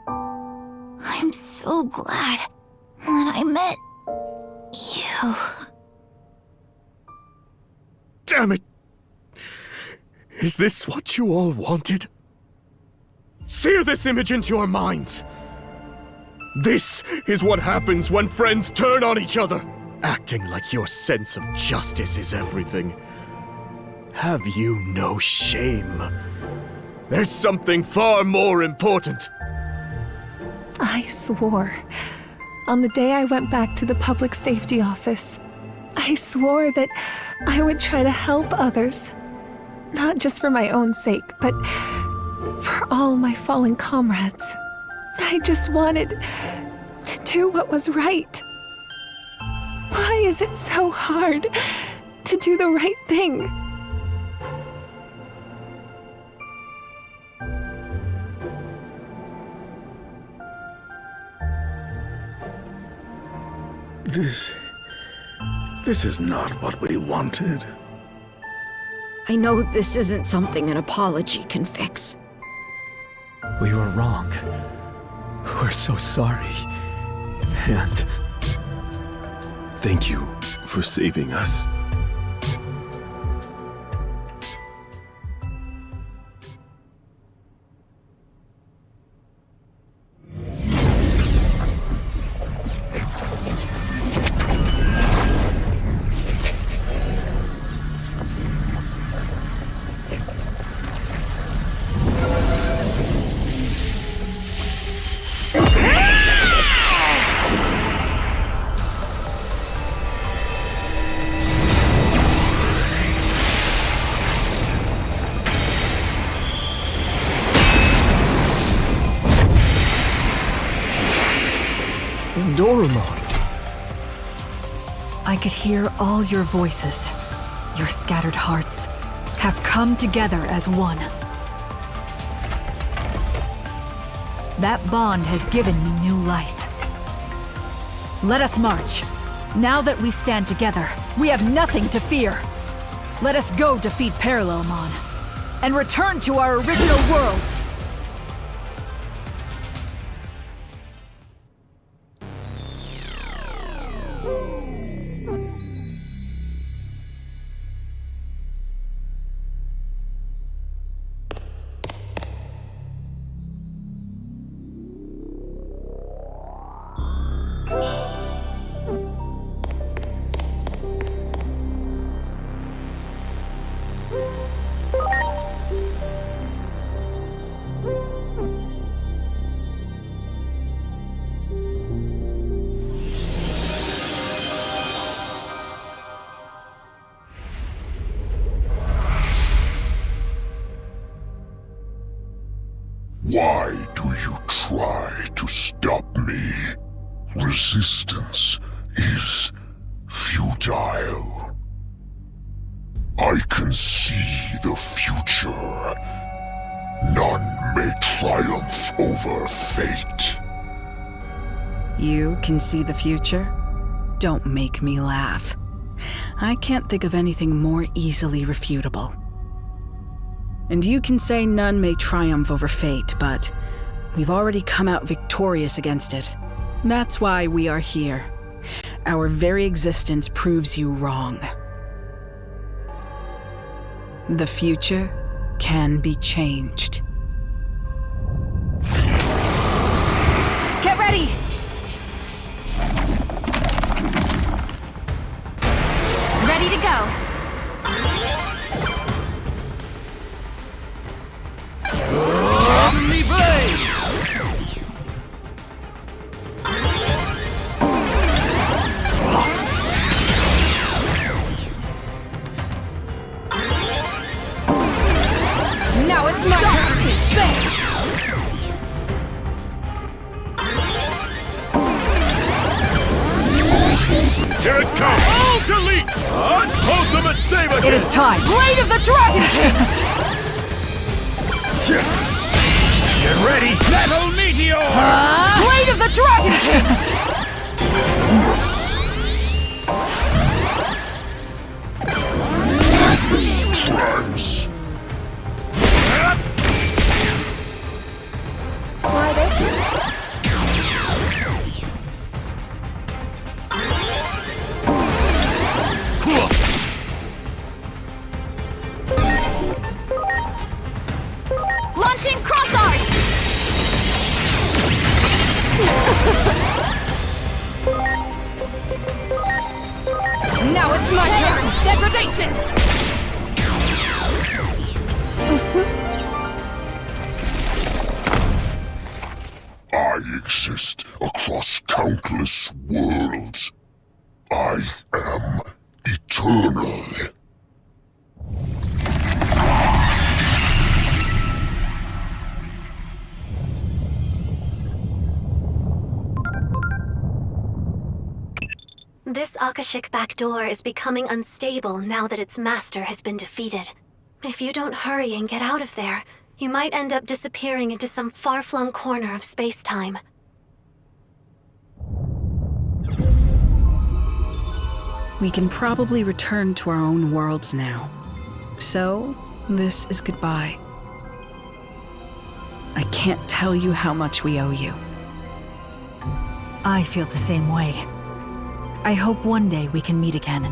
I'm so glad that I met you. Damn it! Is this what you all wanted? Sear this image into your minds! This is what happens when friends turn on each other! Acting like your sense of justice is everything. Have you no shame? There's something far more important. I swore. On the day I went back to the public safety office, I swore that I would try to help others. Not just for my own sake, but for all my fallen comrades. I just wanted to do what was right. Why is it so hard to do the right thing? This is not what we wanted. I know this isn't something an apology can fix. We were wrong. We're so sorry. And thank you for saving us. I could hear all your voices. Your scattered hearts have come together as one. That bond has given me new life. Let us march. Now that we stand together, we have nothing to fear. Let us go defeat Parallelmon and return to our original worlds. Why do you try to stop me? Resistance is futile. I can see the future. None may triumph over fate. You can see the future? Don't make me laugh. I can't think of anything more easily refutable. And you can say none may triumph over fate, but we've already come out victorious against it. That's why we are here. Our very existence proves you wrong. The future can be changed. Get ready! Ready to go. Omni Blade! Now it's my turn to spin! Here it comes! All delete! Ultimate Saber! It is time! Blade of the Dragon King! Get ready! Metal Meteor! Blade of the Dragon King! Trance. Why, thank you. Launching cross arts! exist across countless worlds. I am eternal. This Akashic backdoor is becoming unstable now that its master has been defeated. If you don't hurry and get out of there, you might end up disappearing into some far-flung corner of space-time. We can probably return to our own worlds now. So, this is goodbye. I can't tell you how much we owe you. I feel the same way. I hope one day we can meet again.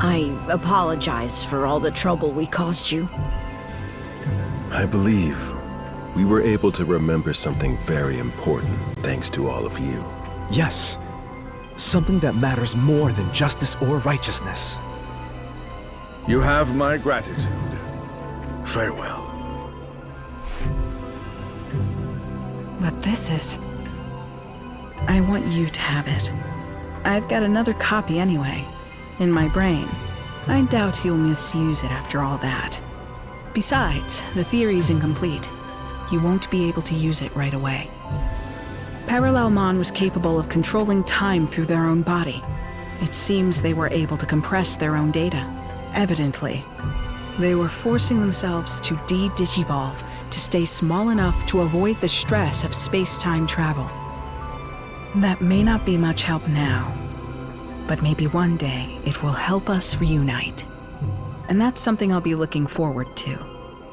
I apologize for all the trouble we caused you. I believe we were able to remember something very important thanks to all of you. Yes. Something that matters more than justice or righteousness. You have my gratitude. Farewell. But this is... I want you to have it. I've got another copy anyway, in my brain. I doubt you'll misuse it after all that. Besides, the theory's incomplete. You won't be able to use it right away. Parallelmon was capable of controlling time through their own body. It seems they were able to compress their own data. Evidently, they were forcing themselves to de-digivolve to stay small enough to avoid the stress of space-time travel. That may not be much help now, but maybe one day it will help us reunite. And that's something I'll be looking forward to.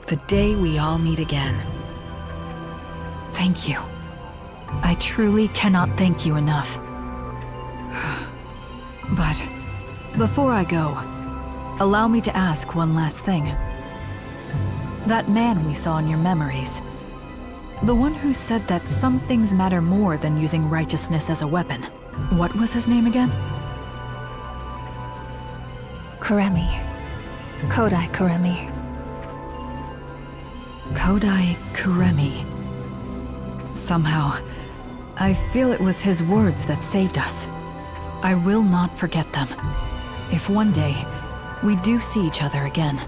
The day we all meet again. Thank you. I truly cannot thank you enough. But before I go, allow me to ask one last thing. That man we saw in your memories, the one who said that some things matter more than using righteousness as a weapon. What was his name again? Kuremi. Kodai Kuremi. Kodai Kuremi. Somehow, I feel it was his words that saved us. I will not forget them. If one day, we do see each other again.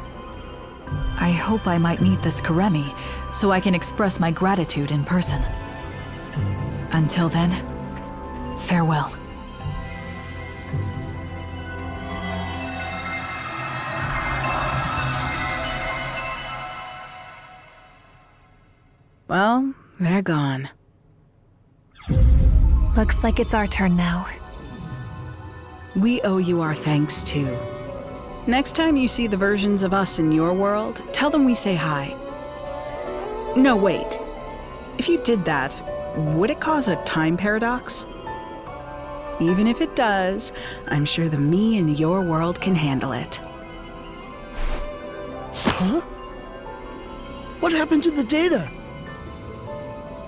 I hope I might meet this Kuremi, so I can express my gratitude in person. Until then, farewell. Well, they're gone. Looks like it's our turn now. We owe you our thanks, too. Next time you see the versions of us in your world, tell them we say hi. No, wait. If you did that, would it cause a time paradox? Even if it does, I'm sure the me in your world can handle it. Huh? What happened to the data?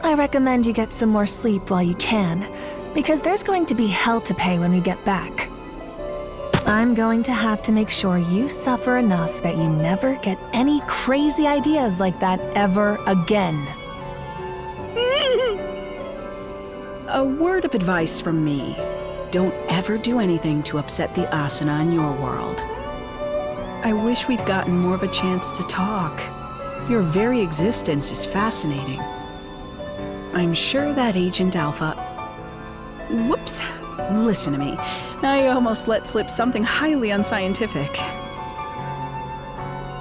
I recommend you get some more sleep while you can, because there's going to be hell to pay when we get back. I'm going to have to make sure you suffer enough that you never get any crazy ideas like that ever again. A word of advice from me. Don't ever do anything to upset the Asuna in your world. I wish we'd gotten more of a chance to talk. Your very existence is fascinating. I'm sure that Agent Alpha... Whoops. Listen to me. I almost let slip something highly unscientific.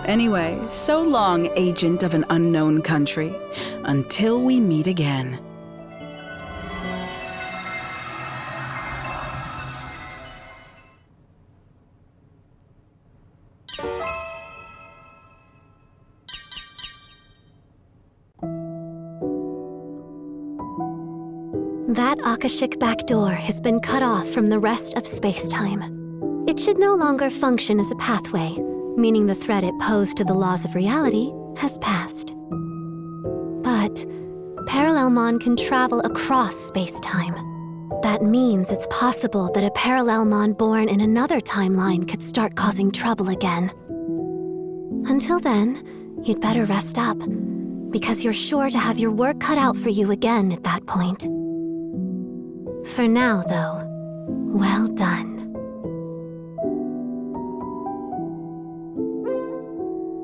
Anyway, so long, agent of an unknown country. Until we meet again. That Akashic backdoor has been cut off from the rest of space-time. It should no longer function as a pathway, meaning the threat it posed to the laws of reality has passed. But Parallelmon can travel across space-time. That means it's possible that a Parallelmon born in another timeline could start causing trouble again. Until then, you'd better rest up. because you're sure to have your work cut out for you again at that point. For now, though, well done.